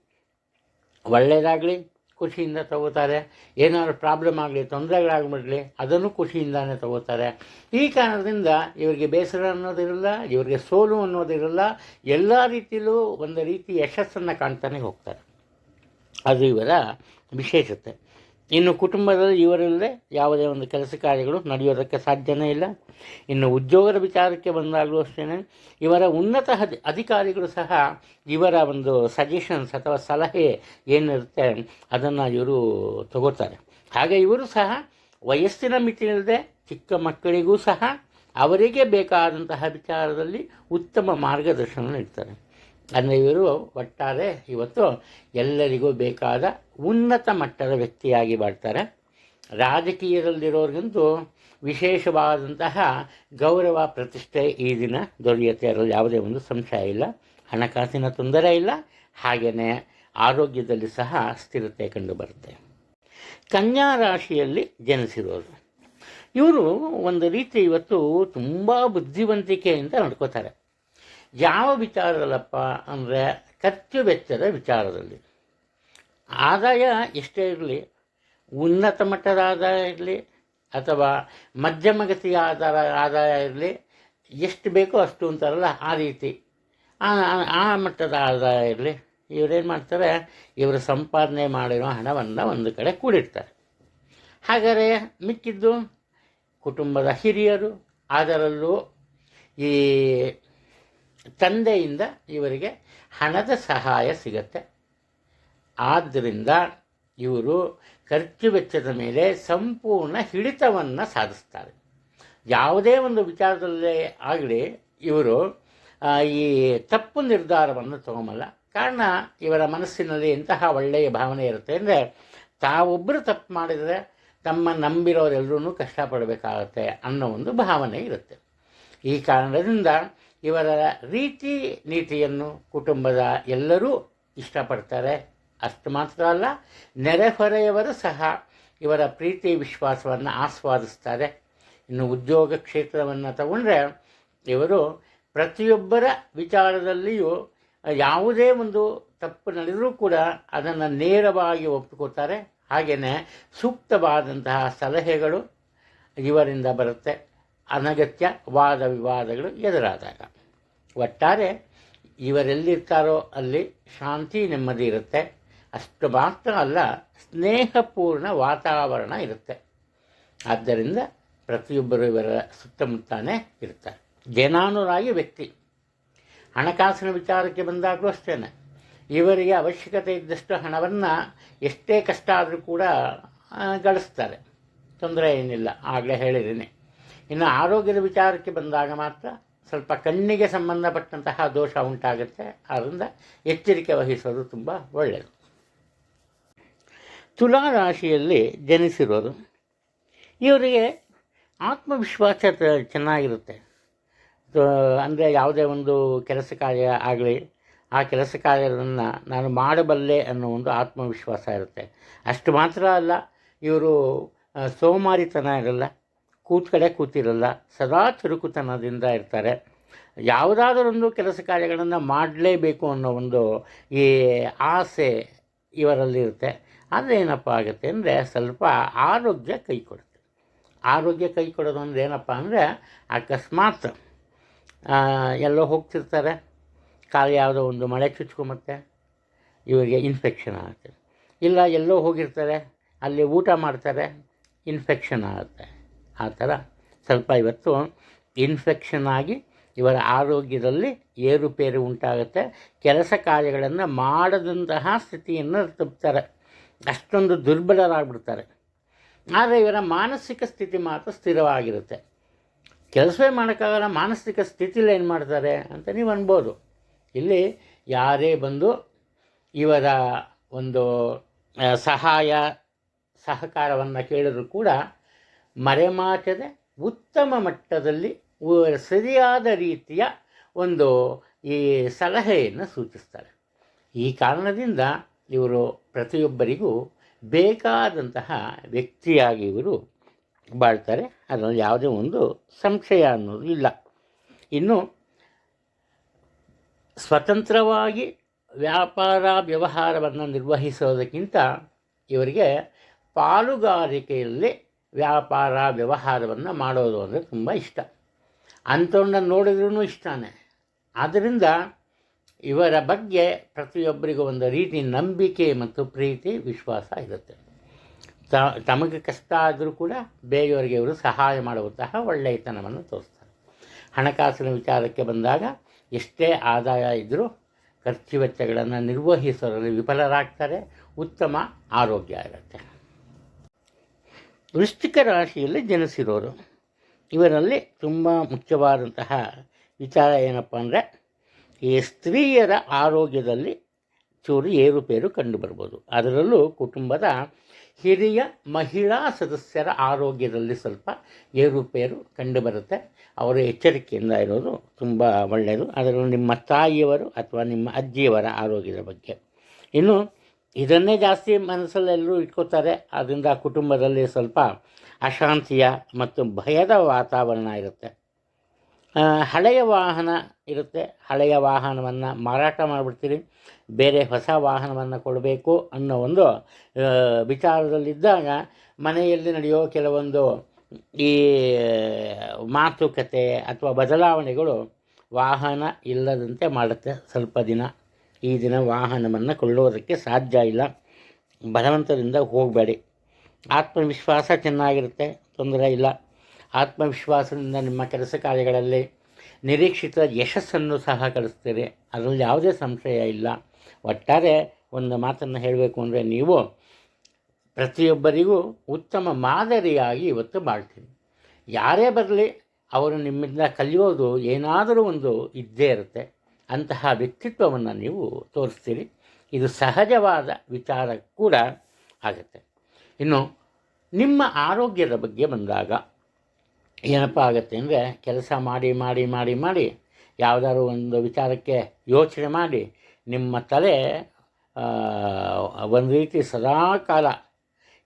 ಒಳ್ಳೆಯದಾಗಲಿ ಖುಷಿಯಿಂದ ತಗೋತಾರೆ, ಏನಾದರೂ ಪ್ರಾಬ್ಲಮ್ ಆಗಲಿ, ತೊಂದರೆಗಳಾಗ್ಬಿಡಲಿ, ಅದನ್ನು ಖುಷಿಯಿಂದಾನೇ ತಗೋತಾರೆ. ಈ ಕಾರಣದಿಂದ ಇವರಿಗೆ ಬೇಸರ ಅನ್ನೋದಿರಲ್ಲ, ಇವರಿಗೆ ಸೋಲು ಅನ್ನೋದಿರಲ್ಲ. ಎಲ್ಲ ರೀತಿಯಲ್ಲೂ ಒಂದು ರೀತಿ ಯಶಸ್ಸನ್ನು ಕಾಣ್ತಾನೆ ಹೋಗ್ತಾರೆ. ಅದು ಇವರ ವಿಶೇಷತೆ. ಇನ್ನು ಕುಟುಂಬದಲ್ಲಿ ಇವರಲ್ಲದೆ ಯಾವುದೇ ಒಂದು ಕೆಲಸ ಕಾರ್ಯಗಳು ನಡೆಯೋದಕ್ಕೆ ಸಾಧ್ಯನೇ ಇಲ್ಲ. ಇನ್ನು ಉದ್ಯೋಗದ ವಿಚಾರಕ್ಕೆ ಬಂದಾಗಲೂ ಅಷ್ಟೇ, ಇವರ ಉನ್ನತ ಅಧಿಕಾರಿಗಳು ಸಹ ಇವರ ಒಂದು ಸಜೆಷನ್ಸ್ ಅಥವಾ ಸಲಹೆ ಏನಿರುತ್ತೆ ಅದನ್ನು ಇವರು ತಗೋತಾರೆ. ಹಾಗೆ ಇವರು ಸಹ ವಯಸ್ಸಿನ ಮಿತಿಯಿಲ್ಲದೆ ಚಿಕ್ಕ ಮಕ್ಕಳಿಗೂ ಸಹ ಅವರಿಗೆ ಬೇಕಾದಂತಹ ವಿಚಾರದಲ್ಲಿ ಉತ್ತಮ ಮಾರ್ಗದರ್ಶನ ನೀಡ್ತಾರೆ. ಅಂದರೆ ಇವರು ಒಟ್ಟಾರೆ ಇವತ್ತು ಎಲ್ಲರಿಗೂ ಬೇಕಾದ ಉನ್ನತ ಮಟ್ಟದ ವ್ಯಕ್ತಿಯಾಗಿ ಬಾಳ್ತಾರೆ. ರಾಜಕೀಯದಲ್ಲಿರೋರಿಗಂತೂ ವಿಶೇಷವಾದಂತಹ ಗೌರವ ಪ್ರತಿಷ್ಠೆ ಈ ದಿನ ದೊರೆಯುತ್ತೆ, ಅದರಲ್ಲಿ ಯಾವುದೇ ಒಂದು ಸಂಶಯ ಇಲ್ಲ. ಹಣಕಾಸಿನ ತೊಂದರೆ ಇಲ್ಲ, ಹಾಗೆಯೇ ಆರೋಗ್ಯದಲ್ಲಿ ಸಹ ಸ್ಥಿರತೆ ಕಂಡುಬರುತ್ತೆ. ಕನ್ಯಾ ರಾಶಿಯಲ್ಲಿ ಜನಿಸಿರೋರು ಇವರು ಒಂದು ರೀತಿ ಇವತ್ತು ತುಂಬ ಬುದ್ಧಿವಂತಿಕೆಯಿಂದ ನಡ್ಕೋತಾರೆ. ಯಾವ ವಿಚಾರದಲ್ಲಪ್ಪ ಅಂದರೆ, ಖರ್ಚು ವೆಚ್ಚದ ವಿಚಾರದಲ್ಲಿ. ಆದಾಯ ಎಷ್ಟೇ ಇರಲಿ, ಉನ್ನತ ಮಟ್ಟದ ಆದಾಯ ಇರಲಿ ಅಥವಾ ಮಧ್ಯಮಗತಿಯ ಆದಾಯ ಇರಲಿ, ಎಷ್ಟು ಬೇಕೋ ಅಷ್ಟು ಅಂತಾರಲ್ಲ ಆ ರೀತಿ ಆ ಮಟ್ಟದ ಆದಾಯ ಇರಲಿ, ಇವರೇನು ಮಾಡ್ತಾರೆ, ಇವರು ಸಂಪಾದನೆ ಮಾಡಿರೋ ಹಣವನ್ನು ಒಂದು ಕಡೆ ಕೂಡಿಡ್ತಾರೆ. ಹಾಗಾದರೆ ಮಿಕ್ಕಿದ್ದು ಕುಟುಂಬದ ಹಿರಿಯರು, ಅದರಲ್ಲೂ ಈ ತಂದೆಯಿಂದ ಇವರಿಗೆ ಹಣದ ಸಹಾಯ ಸಿಗತ್ತೆ. ಆದ್ದರಿಂದ ಇವರು ಖರ್ಚು ವೆಚ್ಚದ ಮೇಲೆ ಸಂಪೂರ್ಣ ಹಿಡಿತವನ್ನು ಸಾಧಿಸ್ತಾರೆ. ಯಾವುದೇ ಒಂದು ವಿಚಾರದಲ್ಲೇ ಆಗಲಿ ಇವರು ಈ ತಪ್ಪು ನಿರ್ಧಾರವನ್ನು ತಗೊಂಬಲ್ಲ. ಕಾರಣ ಇವರ ಮನಸ್ಸಿನಲ್ಲಿ ಎಂತಹ ಒಳ್ಳೆಯ ಭಾವನೆ ಇರುತ್ತೆ ಅಂದರೆ, ತಾವೊಬ್ಬರು ತಪ್ಪು ಮಾಡಿದರೆ ತಮ್ಮ ನಂಬಿರೋರೆಲ್ಲರೂ ಕಷ್ಟಪಡಬೇಕಾಗತ್ತೆ ಅನ್ನೋ ಒಂದು ಭಾವನೆ ಇರುತ್ತೆ. ಈ ಕಾರಣದಿಂದ ಇವರ ರೀತಿ ನೀತಿಯನ್ನು ಕುಟುಂಬದ ಎಲ್ಲರೂ ಇಷ್ಟಪಡ್ತಾರೆ. ಅಷ್ಟು ಮಾತ್ರ ಅಲ್ಲ, ನೆರೆಹೊರೆಯವರು ಸಹ ಇವರ ಪ್ರೀತಿ ವಿಶ್ವಾಸವನ್ನು ಆಸ್ವಾದಿಸ್ತಾರೆ. ಇನ್ನು ಉದ್ಯೋಗ ಕ್ಷೇತ್ರವನ್ನು ತಗೊಂಡ್ರೆ ಇವರು ಪ್ರತಿಯೊಬ್ಬರ ವಿಚಾರದಲ್ಲಿಯೂ ಯಾವುದೇ ಒಂದು ತಪ್ಪು ನಡೆದರೂ ಕೂಡ ಅದನ್ನು ನೇರವಾಗಿ ಒಪ್ಪಿಕೊಳ್ತಾರೆ. ಹಾಗೆಯೇ ಸೂಕ್ತವಾದಂತಹ ಸಲಹೆಗಳು ಇವರಿಂದ ಬರುತ್ತೆ ಅನಗತ್ಯ ವಾದ ವಿವಾದಗಳು ಎದುರಾದಾಗ. ಒಟ್ಟಾರೆ ಇವರೆಲ್ಲಿರ್ತಾರೋ ಅಲ್ಲಿ ಶಾಂತಿ ನೆಮ್ಮದಿ ಇರುತ್ತೆ. ಅಷ್ಟು ಮಾತ್ರ ಅಲ್ಲ, ಸ್ನೇಹಪೂರ್ಣ ವಾತಾವರಣ ಇರುತ್ತೆ. ಆದ್ದರಿಂದ ಪ್ರತಿಯೊಬ್ಬರು ಇವರ ಸುತ್ತಮುತ್ತನೇ ಇರ್ತಾರೆ. ಜನಾನುರಾಗಿ ವ್ಯಕ್ತಿ. ಹಣಕಾಸಿನ ವಿಚಾರಕ್ಕೆ ಬಂದಾಗಲೂ ಅಷ್ಟೇ, ಇವರಿಗೆ ಅವಶ್ಯಕತೆ ಇದ್ದಷ್ಟು ಹಣವನ್ನು ಎಷ್ಟೇ ಕಷ್ಟ ಆದರೂ ಕೂಡ ಗಳಿಸ್ತಾರೆ, ತೊಂದರೆ ಏನಿಲ್ಲ, ಆಗಲೇ ಹೇಳಿದ್ದೀನಿ. ಇನ್ನು ಆರೋಗ್ಯದ ವಿಚಾರಕ್ಕೆ ಬಂದಾಗ ಮಾತ್ರ ಸ್ವಲ್ಪ ಕಣ್ಣಿಗೆ ಸಂಬಂಧಪಟ್ಟಂತಹ ದೋಷ ಉಂಟಾಗುತ್ತೆ. ಆದ್ದರಿಂದ ಎಚ್ಚರಿಕೆ ವಹಿಸೋದು ತುಂಬ ಒಳ್ಳೆಯದು. ತುಲಾ ರಾಶಿಯಲ್ಲಿ ಜನಿಸಿರೋರು, ಇವರಿಗೆ ಆತ್ಮವಿಶ್ವಾಸ ಚೆನ್ನಾಗಿರುತ್ತೆ. ಅಂದರೆ ಯಾವುದೇ ಒಂದು ಕೆಲಸ ಕಾರ್ಯ ಆಗಲಿ, ಆ ಕೆಲಸ ಕಾರ್ಯವನ್ನು ನಾನು ಮಾಡಬಲ್ಲೆ ಅನ್ನೋ ಒಂದು ಆತ್ಮವಿಶ್ವಾಸ ಇರುತ್ತೆ. ಅಷ್ಟು ಮಾತ್ರ ಅಲ್ಲ, ಇವರು ಸೋಮಾರಿತನ ಇರಲ್ಲ, ಕಡೆ ಕೂತಿರಲ್ಲ, ಸದಾ ಚುರುಕುತನದಿಂದ ಇರ್ತಾರೆ. ಯಾವುದಾದರೊಂದು ಕೆಲಸ ಕಾರ್ಯಗಳನ್ನು ಮಾಡಲೇಬೇಕು ಅನ್ನೋ ಒಂದು ಈ ಆಸೆ ಇವರಲ್ಲಿರುತ್ತೆ. ಆದರೆ ಏನಪ್ಪ ಆಗುತ್ತೆ ಅಂದರೆ ಸ್ವಲ್ಪ ಆರೋಗ್ಯ ಕೈ ಕೊಡುತ್ತೆ. ಆರೋಗ್ಯ ಕೈ ಕೊಡೋದು ಅಂದರೆ ಏನಪ್ಪ ಅಂದರೆ, ಅಕಸ್ಮಾತ್ ಎಲ್ಲೋ ಹೋಗ್ತಿರ್ತಾರೆ, ಕಾಲು ಯಾವುದೋ ಒಂದು ಮಳೆ ಚುಚ್ಕೊಂಬತ್ತೆ, ಇವರಿಗೆ ಇನ್ಫೆಕ್ಷನ್ ಆಗುತ್ತೆ. ಇಲ್ಲ ಎಲ್ಲೋ ಹೋಗಿರ್ತಾರೆ, ಅಲ್ಲಿ ಊಟ ಮಾಡ್ತಾರೆ, ಇನ್ಫೆಕ್ಷನ್ ಆಗುತ್ತೆ. ಆ ಥರ ಸ್ವಲ್ಪ ಇವತ್ತು ಇನ್ಫೆಕ್ಷನ್ ಆಗಿ ಇವರ ಆರೋಗ್ಯದಲ್ಲಿ ಏರುಪೇರು ಉಂಟಾಗುತ್ತೆ. ಕೆಲಸ ಕಾರ್ಯಗಳನ್ನು ಮಾಡದಂತಹ ಸ್ಥಿತಿಯನ್ನು ತಪ್ತಾರೆ, ಅಷ್ಟೊಂದು ದುರ್ಬಲರಾಗ್ಬಿಡ್ತಾರೆ. ಆದರೆ ಇವರ ಮಾನಸಿಕ ಸ್ಥಿತಿ ಮಾತ್ರ ಸ್ಥಿರವಾಗಿರುತ್ತೆ. ಕೆಲಸವೇ ಮಾಡೋಕ್ಕಾಗಲ್ಲ, ಮಾನಸಿಕ ಸ್ಥಿತಿಲಿ ಏನು ಮಾಡ್ತಾರೆ ಅಂತ ನೀವು ಅನ್ಬೋದು. ಇಲ್ಲಿ ಯಾರೇ ಬಂದು ಇವರ ಒಂದು ಸಹಾಯ ಸಹಕಾರವನ್ನು ಕೇಳಿದ್ರು ಕೂಡ ಮರೆಮಾಚದೆ ಉತ್ತಮ ಮಟ್ಟದಲ್ಲಿ ಸರಿಯಾದ ರೀತಿಯ ಒಂದು ಈ ಸಲಹೆಯನ್ನು ಸೂಚಿಸ್ತಾರೆ. ಈ ಕಾರಣದಿಂದ ಇವರು ಪ್ರತಿಯೊಬ್ಬರಿಗೂ ಬೇಕಾದಂತಹ ವ್ಯಕ್ತಿಯಾಗಿ ಇವರು ಬಾಳ್ತಾರೆ. ಅದರಲ್ಲಿ ಯಾವುದೇ ಒಂದು ಸಂಶಯ ಅನ್ನೋದು ಇಲ್ಲ. ಇನ್ನು ಸ್ವತಂತ್ರವಾಗಿ ವ್ಯಾಪಾರ ವ್ಯವಹಾರವನ್ನು ನಿರ್ವಹಿಸೋದಕ್ಕಿಂತ ಇವರಿಗೆ ಪಾಲುಗಾರಿಕೆಯಲ್ಲಿ ವ್ಯಾಪಾರ ವ್ಯವಹಾರವನ್ನು ಮಾಡೋದು ಅಂದರೆ ತುಂಬ ಇಷ್ಟ. ಅಂಥವನ್ನ ನೋಡಿದ್ರೂ ಇಷ್ಟನೇ. ಆದ್ದರಿಂದ ಇವರ ಬಗ್ಗೆ ಪ್ರತಿಯೊಬ್ಬರಿಗೂ ಒಂದು ರೀತಿ ನಂಬಿಕೆ ಮತ್ತು ಪ್ರೀತಿ ವಿಶ್ವಾಸ ಇರುತ್ತೆ. ತಮಗೆ ಕಷ್ಟ ಆದರೂ ಕೂಡ ಬೇರೆಯವರಿಗೆ ಇವರು ಸಹಾಯ ಮಾಡುವಂತಹ ಒಳ್ಳೆಯತನವನ್ನು ತೋರಿಸ್ತಾರೆ. ಹಣಕಾಸಿನ ವಿಚಾರಕ್ಕೆ ಬಂದಾಗ ಎಷ್ಟೇ ಆದಾಯ ಇದ್ದರೂ ಖರ್ಚು ವೆಚ್ಚಗಳನ್ನು ನಿರ್ವಹಿಸೋದ್ರಲ್ಲಿ ವಿಫಲರಾಗ್ತಾರೆ. ಉತ್ತಮ ಆರೋಗ್ಯ ಇರುತ್ತೆ. ವೃಶ್ಚಿಕ ರಾಶಿಯಲ್ಲಿ ಜನಿಸಿರೋರು, ಇವರಲ್ಲಿ ತುಂಬ ಮುಖ್ಯವಾದಂತಹ ವಿಚಾರ ಏನಪ್ಪ ಅಂದರೆ, ಈ ಸ್ತ್ರೀಯರ ಆರೋಗ್ಯದಲ್ಲಿ ಚೂರು ಏರುಪೇರು ಕಂಡುಬರ್ಬೋದು. ಅದರಲ್ಲೂ ಕುಟುಂಬದ ಹಿರಿಯ ಮಹಿಳಾ ಸದಸ್ಯರ ಆರೋಗ್ಯದಲ್ಲಿ ಸ್ವಲ್ಪ ಏರುಪೇರು ಕಂಡುಬರುತ್ತೆ. ಅವರ ಎಚ್ಚರಿಕೆಯಿಂದ ಇರೋದು ತುಂಬ ಒಳ್ಳೆಯದು. ಅದರಲ್ಲೂ ನಿಮ್ಮ ತಾಯಿಯವರು ಅಥವಾ ನಿಮ್ಮ ಅಜ್ಜಿಯವರ ಆರೋಗ್ಯದ ಬಗ್ಗೆ. ಇನ್ನು ಇದನ್ನೇ ಜಾಸ್ತಿ ಮನಸ್ಸಲ್ಲೆಲ್ಲರೂ ಇಟ್ಕೋತಾರೆ. ಅದರಿಂದ ಕುಟುಂಬದಲ್ಲಿ ಸ್ವಲ್ಪ ಅಶಾಂತಿಯ ಮತ್ತು ಭಯದ ವಾತಾವರಣ ಇರುತ್ತೆ. ಹಳೆಯ ವಾಹನ ಇರುತ್ತೆ, ಹಳೆಯ ವಾಹನವನ್ನು ಮಾರಾಟ ಮಾಡಿಬಿಡ್ತೀರಿ, ಬೇರೆ ಹೊಸ ವಾಹನವನ್ನು ಕೊಡಬೇಕು ಅನ್ನೋ ಒಂದು ವಿಚಾರದಲ್ಲಿದ್ದಾಗ ಮನೆಯಲ್ಲಿ ನಡೆಯೋ ಕೆಲವೊಂದು ಈ ಮಾತುಕತೆ ಅಥವಾ ಬದಲಾವಣೆಗಳು ವಾಹನ ಇಲ್ಲದಂತೆ ಮಾಡುತ್ತೆ. ಸ್ವಲ್ಪ ದಿನ ಈ ದಿನ ವಾಹನವನ್ನು ಕೊಳ್ಳೋದಕ್ಕೆ ಸಾಧ್ಯ ಇಲ್ಲ, ಬಲವಂತದಿಂದ ಹೋಗಬೇಡಿ. ಆತ್ಮವಿಶ್ವಾಸ ಚೆನ್ನಾಗಿರುತ್ತೆ, ತೊಂದರೆ ಇಲ್ಲ. ಆತ್ಮವಿಶ್ವಾಸದಿಂದ ನಿಮ್ಮ ಕೆಲಸ ಕಾರ್ಯಗಳಲ್ಲಿ ನಿರೀಕ್ಷಿತ ಯಶಸ್ಸನ್ನು ಸಹ ಗಳಿಸ್ತೀರಿ, ಅದರಲ್ಲಿ ಯಾವುದೇ ಸಂಶಯ ಇಲ್ಲ. ಒಟ್ಟಾರೆ ಒಂದು ಮಾತನ್ನು ಹೇಳಬೇಕು ಅಂದರೆ, ನೀವು ಪ್ರತಿಯೊಬ್ಬರಿಗೂ ಉತ್ತಮ ಮಾದರಿಯಾಗಿ ಇವತ್ತು ಬಾಳ್ತೀರಿ. ಯಾರೇ ಬರಲಿ ಅವರು ನಿಮ್ಮಿಂದ ಕಲಿಯೋದು ಏನಾದರೂ ಒಂದು ಇದ್ದೇ ಇರುತ್ತೆ. ಅಂತಹ ವ್ಯಕ್ತಿತ್ವವನ್ನು ನೀವು ತೋರಿಸ್ತೀರಿ. ಇದು ಸಹಜವಾದ ವಿಚಾರ ಕೂಡ ಆಗುತ್ತೆ. ಇನ್ನು ನಿಮ್ಮ ಆರೋಗ್ಯದ ಬಗ್ಗೆ ಬಂದಾಗ ಏನಪ್ಪ ಆಗುತ್ತೆ ಅಂದರೆ, ಕೆಲಸ ಮಾಡಿ ಮಾಡಿ ಮಾಡಿ ಮಾಡಿ ಯಾವುದಾದ್ರು ಒಂದು ವಿಚಾರಕ್ಕೆ ಯೋಚನೆ ಮಾಡಿ ನಿಮ್ಮ ತಲೆ ಒಂದು ರೀತಿ ಸದಾಕಾಲ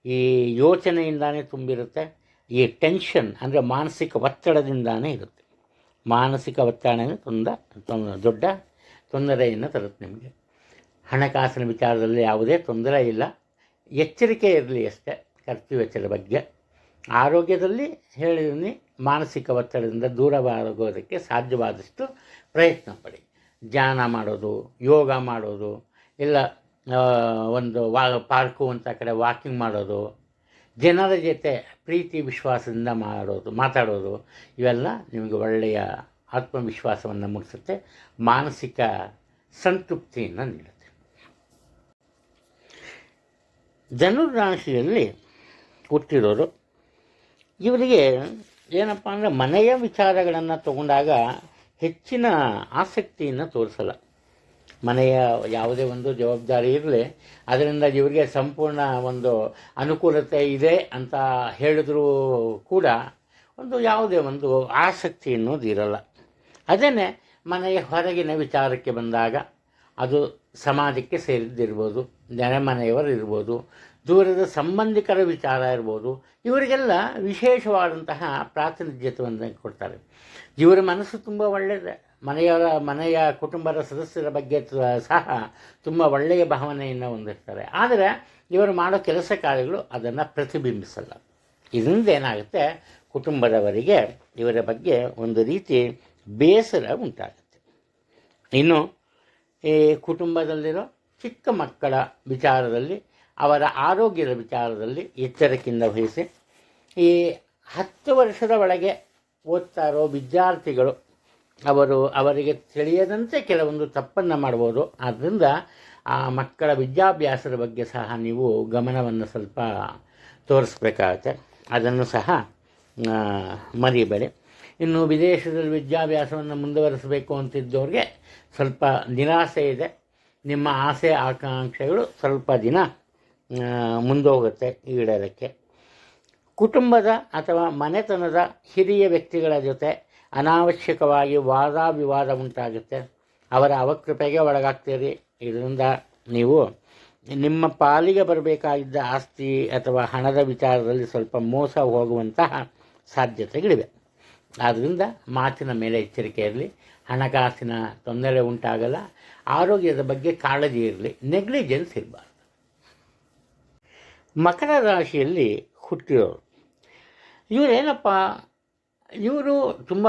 ಈ ಯೋಚನೆಯಿಂದಾನೇ ತುಂಬಿರುತ್ತೆ. ಈ ಟೆನ್ಷನ್ ಅಂದರೆ ಮಾನಸಿಕ ಒತ್ತಡದಿಂದಾನೇ ಇರುತ್ತೆ. ಮಾನಸಿಕ ಒತ್ತಡನೇ ದೊಡ್ಡ ತೊಂದರೆಯನ್ನು ತರುತ್ತೆ ನಿಮಗೆ. ಹಣಕಾಸಿನ ವಿಚಾರದಲ್ಲಿ ಯಾವುದೇ ತೊಂದರೆ ಇಲ್ಲ, ಎಚ್ಚರಿಕೆ ಇರಲಿ ಅಷ್ಟೇ ಖರ್ಚು ವೆಚ್ಚದ ಬಗ್ಗೆ. ಆರೋಗ್ಯದಲ್ಲಿ ಹೇಳಿದ್ದೀನಿ, ಮಾನಸಿಕ ಒತ್ತಡದಿಂದ ದೂರವಾಗೋದಕ್ಕೆ ಸಾಧ್ಯವಾದಷ್ಟು ಪ್ರಯತ್ನ ಪಡಿ. ಧ್ಯಾನ ಮಾಡೋದು, ಯೋಗ ಮಾಡೋದು, ಇಲ್ಲ ಒಂದು ಪಾರ್ಕು ಅಂತ ಕಡೆ ವಾಕಿಂಗ್ ಮಾಡೋದು, ಜನರ ಜೊತೆ ಪ್ರೀತಿ ವಿಶ್ವಾಸದಿಂದ ಮಾತಾಡೋದು, ಇವೆಲ್ಲ ನಿಮಗೆ ಒಳ್ಳೆಯ ಆತ್ಮವಿಶ್ವಾಸವನ್ನು ಮೂಡಿಸುತ್ತೆ, ಮಾನಸಿಕ ಸಂತೃಪ್ತಿಯನ್ನು ನೀಡುತ್ತೆ. ಧನುರಾಶಿಯಲ್ಲಿ ಹುಟ್ಟಿರೋರು ಇವರಿಗೆ ಏನಪ್ಪ ಅಂದರೆ ಮನೆಯ ವಿಚಾರಗಳನ್ನು ತಗೊಂಡಾಗ ಹೆಚ್ಚಿನ ಆಸಕ್ತಿಯನ್ನು ತೋರಿಸಲ್ಲ. ಮನೆಯ ಯಾವುದೇ ಒಂದು ಜವಾಬ್ದಾರಿ ಇರಲಿ, ಅದರಿಂದ ಇವರಿಗೆ ಸಂಪೂರ್ಣ ಒಂದು ಅನುಕೂಲತೆ ಇದೆ ಅಂತ ಹೇಳಿದ್ರೂ ಕೂಡ ಒಂದು ಯಾವುದೇ ಒಂದು ಆಸಕ್ತಿ ಅನ್ನೋದು ಇರಲ್ಲ. ಅದೇನೇ ಮನೆಯ ಹೊರಗಿನ ವಿಚಾರಕ್ಕೆ ಬಂದಾಗ ಅದು ಸಮಾಜಕ್ಕೆ ಸೇರಿದ್ದಿರ್ಬೋದು, ನೆರೆಮನೆಯವರು ಇರ್ಬೋದು, ದೂರದ ಸಂಬಂಧಿಕರ ವಿಚಾರ ಇರ್ಬೋದು, ಇವರಿಗೆಲ್ಲ ವಿಶೇಷವಾದಂತಹ ಪ್ರಾತಿನಿಧ್ಯತೆಯನ್ನು ಕೊಡ್ತಾರೆ. ಇವರ ಮನಸ್ಸು ತುಂಬ ಒಳ್ಳೆಯದೇ. ಮನೆಯ ಕುಟುಂಬದ ಸದಸ್ಯರ ಬಗ್ಗೆ ಸಹ ತುಂಬ ಒಳ್ಳೆಯ ಭಾವನೆಯನ್ನು ಹೊಂದಿರ್ತಾರೆ. ಆದರೆ ಇವರು ಮಾಡೋ ಕೆಲಸ ಕಾರ್ಯಗಳು ಅದನ್ನು ಪ್ರತಿಬಿಂಬಿಸಲ್ಲ. ಇದರಿಂದ ಏನಾಗುತ್ತೆ, ಕುಟುಂಬದವರಿಗೆ ಇವರ ಬಗ್ಗೆ ಒಂದು ರೀತಿ ಬೇಸರ ಉಂಟಾಗುತ್ತೆ. ಇನ್ನು ಈ ಕುಟುಂಬದಲ್ಲಿರೋ ಚಿಕ್ಕ ಮಕ್ಕಳ ವಿಚಾರದಲ್ಲಿ, ಅವರ ಆರೋಗ್ಯದ ವಿಚಾರದಲ್ಲಿ ಎಚ್ಚರಿಕೆಯಿಂದ ವಹಿಸಿ. ಈ 10 ವರ್ಷದ ಒಳಗೆ ಓದ್ತಾ ಇರೋ ವಿದ್ಯಾರ್ಥಿಗಳು ಅವರಿಗೆ ತಿಳಿಯದಂತೆ ಕೆಲವೊಂದು ತಪ್ಪನ್ನು ಮಾಡ್ಬೋದು. ಆದ್ದರಿಂದ ಆ ಮಕ್ಕಳ ವಿದ್ಯಾಭ್ಯಾಸದ ಬಗ್ಗೆ ಸಹ ನೀವು ಗಮನವನ್ನು ಸ್ವಲ್ಪ ತೋರಿಸ್ಬೇಕಾಗತ್ತೆ. ಅದನ್ನು ಸಹ ಮರಿಬೇಡಿ. ಇನ್ನು ವಿದೇಶದಲ್ಲಿ ವಿದ್ಯಾಭ್ಯಾಸವನ್ನು ಮುಂದುವರಿಸಬೇಕು ಅಂತಿದ್ದವ್ರಿಗೆ ಸ್ವಲ್ಪ ನಿರಾಸೆ ಇದೆ. ನಿಮ್ಮ ಆಸೆ ಆಕಾಂಕ್ಷೆಗಳು ಸ್ವಲ್ಪ ದಿನ ಮುಂದೋಗುತ್ತೆ ಈಡೇರಕ್ಕೆ. ಕುಟುಂಬದ ಅಥವಾ ಮನೆತನದ ಹಿರಿಯ ವ್ಯಕ್ತಿಗಳ ಜೊತೆ ಅನಾವಶ್ಯಕವಾಗಿ ವಾದ ವಿವಾದ ಉಂಟಾಗುತ್ತೆ. ಅವರ ಅವಕೃಪೆಗೆ ಒಳಗಾಗ್ತೀರಿ. ಇದರಿಂದ ನೀವು ನಿಮ್ಮ ಪಾಲಿಗೆ ಬರಬೇಕಾಗಿದ್ದ ಆಸ್ತಿ ಅಥವಾ ಹಣದ ವಿಚಾರದಲ್ಲಿ ಸ್ವಲ್ಪ ಮೋಸ ಹೋಗುವಂತಹ ಸಾಧ್ಯತೆಗಳಿವೆ. ಆದ್ದರಿಂದ ಮಾತಿನ ಮೇಲೆ ಎಚ್ಚರಿಕೆ ಇರಲಿ. ಹಣಕಾಸಿನ ತೊಂದರೆ ಉಂಟಾಗಲ್ಲ. ಆರೋಗ್ಯದ ಬಗ್ಗೆ ಕಾಳಜಿ ಇರಲಿ. ನೆಗ್ಲಿಜೆನ್ಸ್ ಇರಬಾರ್ದು. ಮಕರ ರಾಶಿಯಲ್ಲಿ ಹುಟ್ಟಿರೋರು ಇವರೇನಪ್ಪ, ಇವರು ತುಂಬ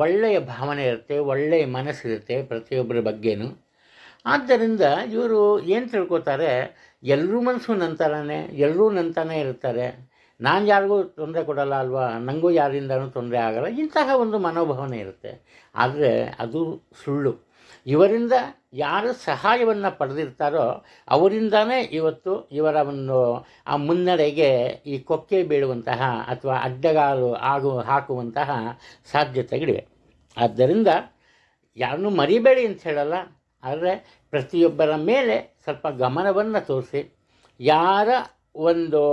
ಒಳ್ಳೆಯ ಭಾವನೆ ಇರುತ್ತೆ, ಒಳ್ಳೆಯ ಮನಸ್ಸಿರುತ್ತೆ ಪ್ರತಿಯೊಬ್ಬರ ಬಗ್ಗೆನೂ. ಆದ್ದರಿಂದ ಇವರು ಏನು ತಿಳ್ಕೊತಾರೆ, ಎಲ್ಲರೂ ಮನಸ್ಸು ನಂತರನೇ, ಎಲ್ಲರೂ ನಂತಾನೇ ಇರ್ತಾರೆ. ನಾನು ಯಾರಿಗೂ ತೊಂದರೆ ಕೊಡಲ್ಲ ಅಲ್ವಾ, ನನಗೂ ಯಾರಿಂದನೂ ತೊಂದರೆ ಆಗಲ್ಲ, ಇಂತಹ ಒಂದು ಮನೋಭಾವನೆ ಇರುತ್ತೆ. ಆದರೆ ಅದು ಸುಳ್ಳು. ಇವರಿಂದ ಯಾರು ಸಹಾಯವನ್ನು ಪಡೆದಿರ್ತಾರೋ ಅವರಿಂದನೇ ಇವತ್ತು ಇವರ ಒಂದು ಆ ಮುನ್ನಡೆಗೆ ಈ ಕೊಕ್ಕೆ ಬೀಳುವಂತಹ ಅಥವಾ ಅಡ್ಡಗಾಲು ಹಾಕುವಂತಹ ಸಾಧ್ಯತೆಗಳಿವೆ. ಆದ್ದರಿಂದ ಯಾರನ್ನೂ ಮರಿಬೇಡಿ ಅಂತ ಹೇಳಲ್ಲ, ಆದರೆ ಪ್ರತಿಯೊಬ್ಬರ ಮೇಲೆ ಸ್ವಲ್ಪ ಗಮನವನ್ನು ತೋರಿಸಿ. ಯಾರ ಒಂದು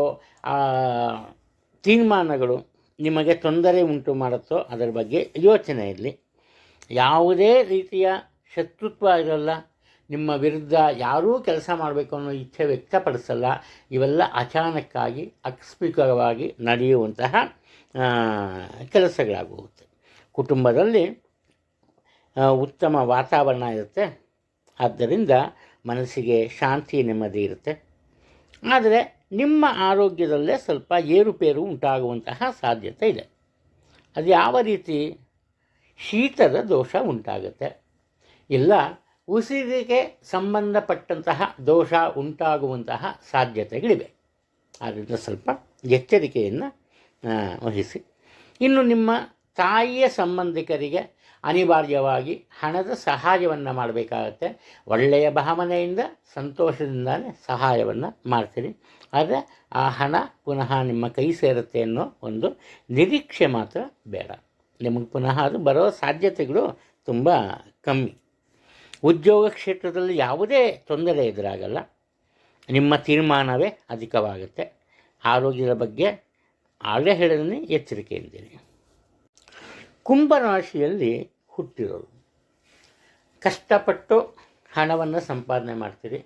ತೀರ್ಮಾನಗಳು ನಿಮಗೆ ತೊಂದರೆ ಉಂಟು ಮಾಡುತ್ತೋ ಅದರ ಬಗ್ಗೆ ಯೋಚನೆ ಇರಲಿ. ಯಾವುದೇ ರೀತಿಯ ಶತ್ರುತ್ವ ಇರಲ್ಲ. ನಿಮ್ಮ ವಿರುದ್ಧ ಯಾರೂ ಕೆಲಸ ಮಾಡಬೇಕು ಅನ್ನೋ ಇಚ್ಛೆ ವ್ಯಕ್ತಪಡಿಸಲ್ಲ. ಇವೆಲ್ಲ ಅಚಾನಕ್ಕಾಗಿ ಆಕಸ್ಮಿಕವಾಗಿ ನಡೆಯುವಂತಹ ಕೆಲಸಗಳಾಗುತ್ತೆ. ಕುಟುಂಬದಲ್ಲಿ ಉತ್ತಮ ವಾತಾವರಣ ಇರುತ್ತೆ. ಆದ್ದರಿಂದ ಮನಸ್ಸಿಗೆ ಶಾಂತಿ ನೆಮ್ಮದಿ ಇರುತ್ತೆ. ಆದರೆ ನಿಮ್ಮ ಆರೋಗ್ಯದಲ್ಲೇ ಸ್ವಲ್ಪ ಏರುಪೇರು ಉಂಟಾಗುವಂತಹ ಸಾಧ್ಯತೆ ಇದೆ. ಅದು ಯಾವ ರೀತಿ? ಶೀತದ ದೋಷ ಉಂಟಾಗುತ್ತೆ, ಇಲ್ಲ ಉಸಿರಿಗೆ ಸಂಬಂಧಪಟ್ಟಂತಹ ದೋಷ ಉಂಟಾಗುವಂತಹ ಸಾಧ್ಯತೆಗಳಿವೆ. ಆದ್ದರಿಂದ ಸ್ವಲ್ಪ ಎಚ್ಚರಿಕೆಯನ್ನು ವಹಿಸಿ. ಇನ್ನು ನಿಮ್ಮ ತಾಯಿಯ ಸಂಬಂಧಿಕರಿಗೆ ಅನಿವಾರ್ಯವಾಗಿ ಹಣದ ಸಹಾಯವನ್ನು ಮಾಡಬೇಕಾಗತ್ತೆ. ಒಳ್ಳೆಯ ಭಾವನೆಯಿಂದ ಸಂತೋಷದಿಂದಲೇ ಸಹಾಯವನ್ನು ಮಾಡ್ತೀರಿ. ಆದರೆ ಆ ಹಣ ಪುನಃ ನಿಮ್ಮ ಕೈ ಸೇರುತ್ತೆ ಅನ್ನೋ ಒಂದು ನಿರೀಕ್ಷೆ ಮಾತ್ರ ಬೇಡ. ನಿಮಗೆ ಪುನಃ ಅದು ಬರೋ ಸಾಧ್ಯತೆಗಳು ತುಂಬ ಕಮ್ಮಿ. ಉದ್ಯೋಗ ಕ್ಷೇತ್ರದಲ್ಲಿ ಯಾವುದೇ ತೊಂದರೆ ಎದುರಾಗಲ್ಲ. ನಿಮ್ಮ ತೀರ್ಮಾನವೇ ಅಧಿಕವಾಗುತ್ತೆ. ಆರೋಗ್ಯದ ಬಗ್ಗೆ ಆಗಲೇ ಹೇಳಿದ್ರೆ ಎಚ್ಚರಿಕೆಯಿಂದಿರಿ. ಕುಂಭರಾಶಿಯಲ್ಲಿ ಹುಟ್ಟಿರೋರು ಕಷ್ಟಪಟ್ಟು ಹಣವನ್ನು ಸಂಪಾದನೆ ಮಾಡ್ತೀರಿ.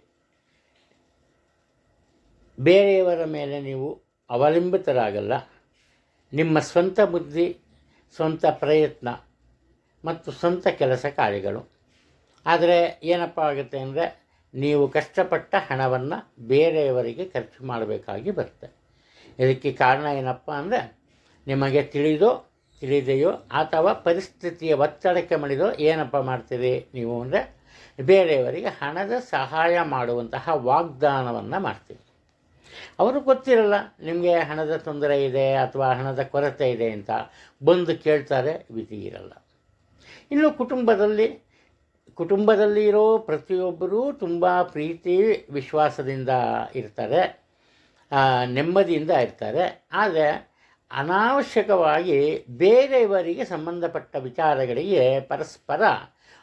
ಬೇರೆಯವರ ಮೇಲೆ ನೀವು ಅವಲಂಬಿತರಾಗಲ್ಲ. ನಿಮ್ಮ ಸ್ವಂತ ಬುದ್ಧಿ, ಸ್ವಂತ ಪ್ರಯತ್ನ ಮತ್ತು ಸ್ವಂತ ಕೆಲಸ ಕಾರ್ಯಗಳು. ಆದರೆ ಏನಪ್ಪ ಆಗುತ್ತೆ ಅಂದರೆ, ನೀವು ಕಷ್ಟಪಟ್ಟ ಹಣವನ್ನು ಬೇರೆಯವರಿಗೆ ಖರ್ಚು ಮಾಡಬೇಕಾಗಿ ಬರುತ್ತೆ. ಇದಕ್ಕೆ ಕಾರಣ ಏನಪ್ಪ ಅಂದರೆ, ನಿಮಗೆ ತಿಳಿದೆಯೋ ಅಥವಾ ಪರಿಸ್ಥಿತಿಯ ಒತ್ತಡಕ್ಕೆ ಮಣಿದೋ ಏನಪ್ಪ ಮಾಡ್ತೀರಿ ನೀವು ಅಂದರೆ, ಬೇರೆಯವರಿಗೆ ಹಣದ ಸಹಾಯ ಮಾಡುವಂತಹ ವಾಗ್ದಾನವನ್ನು ಮಾಡ್ತೀವಿ. ಅವರು ಗೊತ್ತಿರಲ್ಲ ನಿಮಗೆ ಹಣದ ತೊಂದರೆ ಇದೆ ಅಥವಾ ಹಣದ ಕೊರತೆ ಇದೆ ಅಂತ, ಬಂದು ಕೇಳ್ತಾರೆ, ವಿಧಿ ಇರಲ್ಲ. ಇನ್ನು ಕುಟುಂಬದಲ್ಲಿ ಇರೋ ಪ್ರತಿಯೊಬ್ಬರೂ ತುಂಬ ಪ್ರೀತಿ ವಿಶ್ವಾಸದಿಂದ ಇರ್ತಾರೆ. ನೆಮ್ಮದಿಯಿಂದ ಇರ್ತಾರೆ. ಆದರೆ ಅನಾವಶ್ಯಕವಾಗಿ ಬೇರೆಯವರಿಗೆ ಸಂಬಂಧಪಟ್ಟ ವಿಚಾರಗಳಿಗೆ ಪರಸ್ಪರ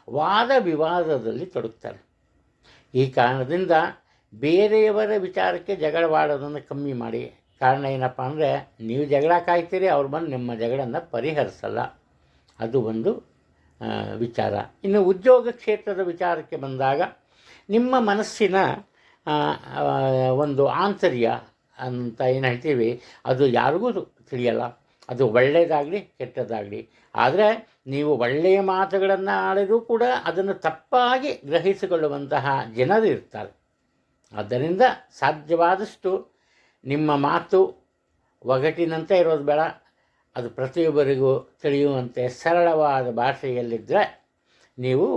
ವಾದ ವಿವಾದದಲ್ಲಿ ತೊಡಗ್ತಾರೆ. ಈ ಕಾರಣದಿಂದ ಬೇರೆಯವರ ವಿಚಾರಕ್ಕೆ ಜಗಳವಾಡೋದನ್ನು ಕಮ್ಮಿ ಮಾಡಿ. ಕಾರಣ ಏನಪ್ಪ ಅಂದರೆ, ನೀವು ಜಗಳ ಕಾಯ್ತೀರಿ, ಅವ್ರು ಬಂದು ನಿಮ್ಮ ಜಗಳನ್ನು ಪರಿಹರಿಸಲ್ಲ. ಅದು ಒಂದು ವಿಚಾರ. ಇನ್ನು ಉದ್ಯೋಗ ಕ್ಷೇತ್ರದ ವಿಚಾರಕ್ಕೆ ಬಂದಾಗ ನಿಮ್ಮ ಮನಸ್ಸಿನ ಒಂದು ಆಂತರ್ಯ ಅಂತ ಏನು ಹೇಳ್ತೀವಿ, ಅದು ಯಾರಿಗೂ ತಿಳಿಯಲ್ಲ. ಅದು ಒಳ್ಳೆಯದಾಗಲಿ ಕೆಟ್ಟದ್ದಾಗಲಿ. ಆದರೆ ನೀವು ಒಳ್ಳೆಯ ಮಾತುಗಳನ್ನು ಆಡಿದರೂ ಕೂಡ ಅದನ್ನು ತಪ್ಪಾಗಿ ಗ್ರಹಿಸಿಕೊಳ್ಳುವಂತಹ ಜನರು ಇರ್ತಾರೆ. ಆದ್ದರಿಂದ ಸಾಧ್ಯವಾದಷ್ಟು ನಿಮ್ಮ ಮಾತು ಒಗಟಿನಂತೆ ಇರೋದು ಬೇಡ, ಅದು ಪ್ರತಿಯೊಬ್ಬರಿಗೂ ತಿಳಿಯುವಂತೆ ಸರಳವಾದ ಭಾಷೆಯಲ್ಲಿದ್ದರೆ ನೀವು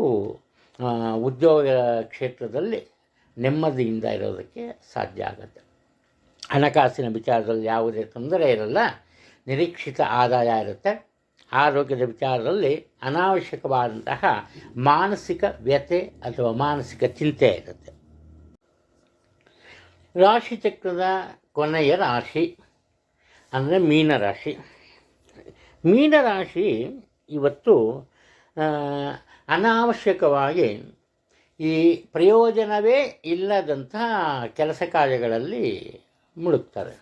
ಉದ್ಯೋಗ ಕ್ಷೇತ್ರದಲ್ಲಿ ನೆಮ್ಮದಿಯಿಂದ ಇರೋದಕ್ಕೆ ಸಾಧ್ಯ ಆಗುತ್ತೆ. ಹಣಕಾಸಿನ ವಿಚಾರದಲ್ಲಿ ಯಾವುದೇ ತೊಂದರೆ ಇರಲ್ಲ, ನಿರೀಕ್ಷಿತ ಆದಾಯ ಇರುತ್ತೆ. ಆರೋಗ್ಯದ ವಿಚಾರದಲ್ಲಿ ಅನಾವಶ್ಯಕವಾದಂತಹ ಮಾನಸಿಕ ವ್ಯಥೆ ಅಥವಾ ಮಾನಸಿಕ ಚಿಂತೆ ಇರುತ್ತೆ. ರಾಶಿಚಕ್ರದ ಕೊನೆಯ ರಾಶಿ ಅಂದರೆ ಮೀನರಾಶಿ. ಮೀನರಾಶಿ ಇವತ್ತು ಅನಾವಶ್ಯಕವಾಗಿ ಈ ಪ್ರಯೋಜನವೇ ಇಲ್ಲದಂಥ ಕೆಲಸ ಕಾರ್ಯಗಳಲ್ಲಿ ಮುಳುಗ್ತಾರೆ.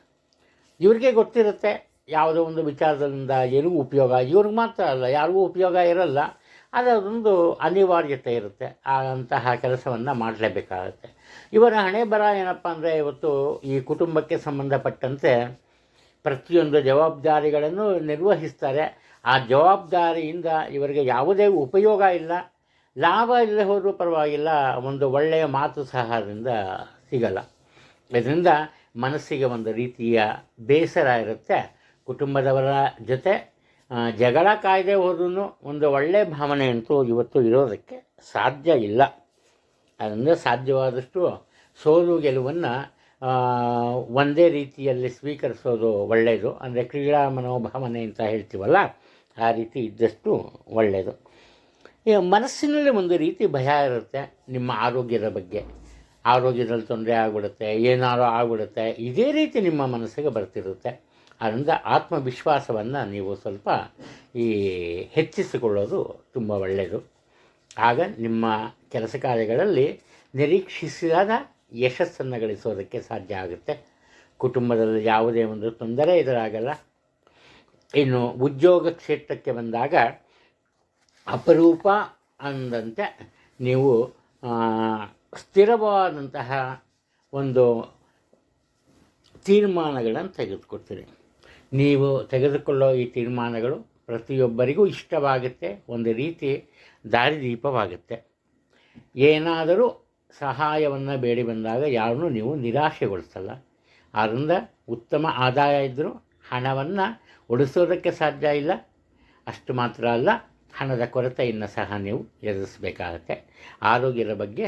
ಇವ್ರಿಗೆ ಗೊತ್ತಿರುತ್ತೆ ಯಾವುದೋ ಒಂದು ವಿಚಾರದಿಂದ ಏನೂ ಉಪಯೋಗ, ಇವ್ರಿಗೆ ಮಾತ್ರ ಅಲ್ಲ ಯಾರಿಗೂ ಉಪಯೋಗ ಇರಲ್ಲ, ಅದೊಂದು ಅನಿವಾರ್ಯತೆ ಇರುತ್ತೆ. ಅಂತಹ ಕೆಲಸವನ್ನು ಮಾಡಲೇಬೇಕಾಗುತ್ತೆ. ಇವರ ಹಣೆ ಬರ ಏನಪ್ಪ ಅಂದರೆ, ಇವತ್ತು ಈ ಕುಟುಂಬಕ್ಕೆ ಸಂಬಂಧಪಟ್ಟಂತೆ ಪ್ರತಿಯೊಂದು ಜವಾಬ್ದಾರಿಗಳನ್ನು ನಿರ್ವಹಿಸ್ತಾರೆ. ಆ ಜವಾಬ್ದಾರಿಯಿಂದ ಇವರಿಗೆ ಯಾವುದೇ ಉಪಯೋಗ ಇಲ್ಲ. ಲಾಭ ಇಲ್ಲದೆ ಹೋದರೂ ಪರವಾಗಿಲ್ಲ, ಒಂದು ಒಳ್ಳೆಯ ಮಾತು ಸಹ ಅದರಿಂದ ಸಿಗಲ್ಲ. ಇದರಿಂದ ಮನಸ್ಸಿಗೆ ಒಂದು ರೀತಿಯ ಬೇಸರ ಇರುತ್ತೆ. ಕುಟುಂಬದವರ ಜೊತೆ ಜಗಳ ಕಾಯ್ದೆ ಹೋದ್ರೂ ಒಂದು ಒಳ್ಳೆಯ ಭಾವನೆ ಅಂತೂ ಇವತ್ತು ಇರೋದಕ್ಕೆ ಸಾಧ್ಯ ಇಲ್ಲ. ಅದರಿಂದ ಸಾಧ್ಯವಾದಷ್ಟು ಸೋಲು ಗೆಲುವನ್ನು ಒಂದೇ ರೀತಿಯಲ್ಲಿ ಸ್ವೀಕರಿಸೋದು ಒಳ್ಳೆಯದು. ಅಂದರೆ ಕ್ರೀಡಾ ಮನೋಭಾವನೆ ಅಂತ ಹೇಳ್ತೀವಲ್ಲ, ಆ ರೀತಿ ಇದ್ದಷ್ಟು ಒಳ್ಳೆಯದು. ಈಗ ಮನಸ್ಸಿನಲ್ಲಿ ಒಂದು ರೀತಿ ಭಯ ಇರುತ್ತೆ ನಿಮ್ಮ ಆರೋಗ್ಯದ ಬಗ್ಗೆ. ಆರೋಗ್ಯದಲ್ಲಿ ತೊಂದರೆ ಆಗಿಬಿಡುತ್ತೆ, ಏನಾರೋ ಆಗಿಬಿಡುತ್ತೆ, ಇದೇ ರೀತಿ ನಿಮ್ಮ ಮನಸ್ಸಿಗೆ ಬರ್ತಿರುತ್ತೆ. ಅದರಿಂದ ಆತ್ಮವಿಶ್ವಾಸವನ್ನು ನೀವು ಸ್ವಲ್ಪ ಹೆಚ್ಚಿಸಿಕೊಳ್ಳೋದು ತುಂಬ ಒಳ್ಳೆಯದು. ಆಗ ನಿಮ್ಮ ಕೆಲಸ ಕಾರ್ಯಗಳಲ್ಲಿ ನಿರೀಕ್ಷಿಸಿದ ಯಶಸ್ಸನ್ನು ಗಳಿಸೋದಕ್ಕೆ ಸಾಧ್ಯ ಆಗುತ್ತೆ. ಕುಟುಂಬದಲ್ಲಿ ಯಾವುದೇ ಒಂದು ತೊಂದರೆ ಎದುರಾಗಲ್ಲ. ಇನ್ನು ಉದ್ಯೋಗ ಕ್ಷೇತ್ರಕ್ಕೆ ಬಂದಾಗ ಅಪರೂಪ ಅಂದಂತೆ ನೀವು ಸ್ಥಿರವಾದಂತಹ ಒಂದು ತೀರ್ಮಾನಗಳನ್ನು ತೆಗೆದುಕೊಳ್ತೀರಿ. ನೀವು ತೆಗೆದುಕೊಳ್ಳೋ ಈ ತೀರ್ಮಾನಗಳು ಪ್ರತಿಯೊಬ್ಬರಿಗೂ ಇಷ್ಟವಾಗುತ್ತೆ, ಒಂದು ರೀತಿ ದಾರಿದೀಪವಾಗುತ್ತೆ. ಏನಾದರೂ ಸಹಾಯವನ್ನು ಬೇಡಿ ಬಂದಾಗ ಯಾರನ್ನೂ ನೀವು ನಿರಾಶೆಗೊಳಿಸಲ್ಲ. ಆದ್ದರಿಂದ ಉತ್ತಮ ಆದಾಯ ಇದ್ದರೂ ಹಣವನ್ನು ಉಳಿಸೋದಕ್ಕೆ ಸಾಧ್ಯ ಇಲ್ಲ. ಅಷ್ಟು ಮಾತ್ರ ಅಲ್ಲ, ಹಣದ ಕೊರತೆಯನ್ನು ಸಹ ನೀವು ಎದುರಿಸಬೇಕಾಗತ್ತೆ. ಆರೋಗ್ಯದ ಬಗ್ಗೆ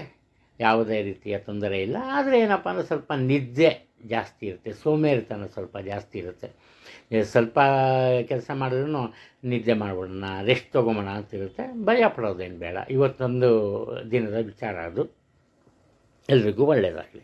ಯಾವುದೇ ರೀತಿಯ ತೊಂದರೆ ಇಲ್ಲ. ಆದರೆ ಏನಪ್ಪ ಅಂದರೆ ಸ್ವಲ್ಪ ನಿದ್ದೆ ಜಾಸ್ತಿ ಇರುತ್ತೆ, ಸೋಮೇರಿತನ ಸ್ವಲ್ಪ ಜಾಸ್ತಿ ಇರುತ್ತೆ. ಸ್ವಲ್ಪ ಕೆಲಸ ಮಾಡಿದ್ರೂ ನಿದ್ದೆ ಮಾಡ್ಬಿಡೋಣ, ರೆಸ್ಟ್ ತೊಗೊಂಬೋಣ ಅಂತಿರುತ್ತೆ. ಭಯ ಪಡೋದೇನು ಬೇಡ. ಇವತ್ತೊಂದು ದಿನದ ವಿಚಾರ ಅದು. ಎಲ್ರಿಗೂ ಒಳ್ಳೆಯದಾಗಲಿ.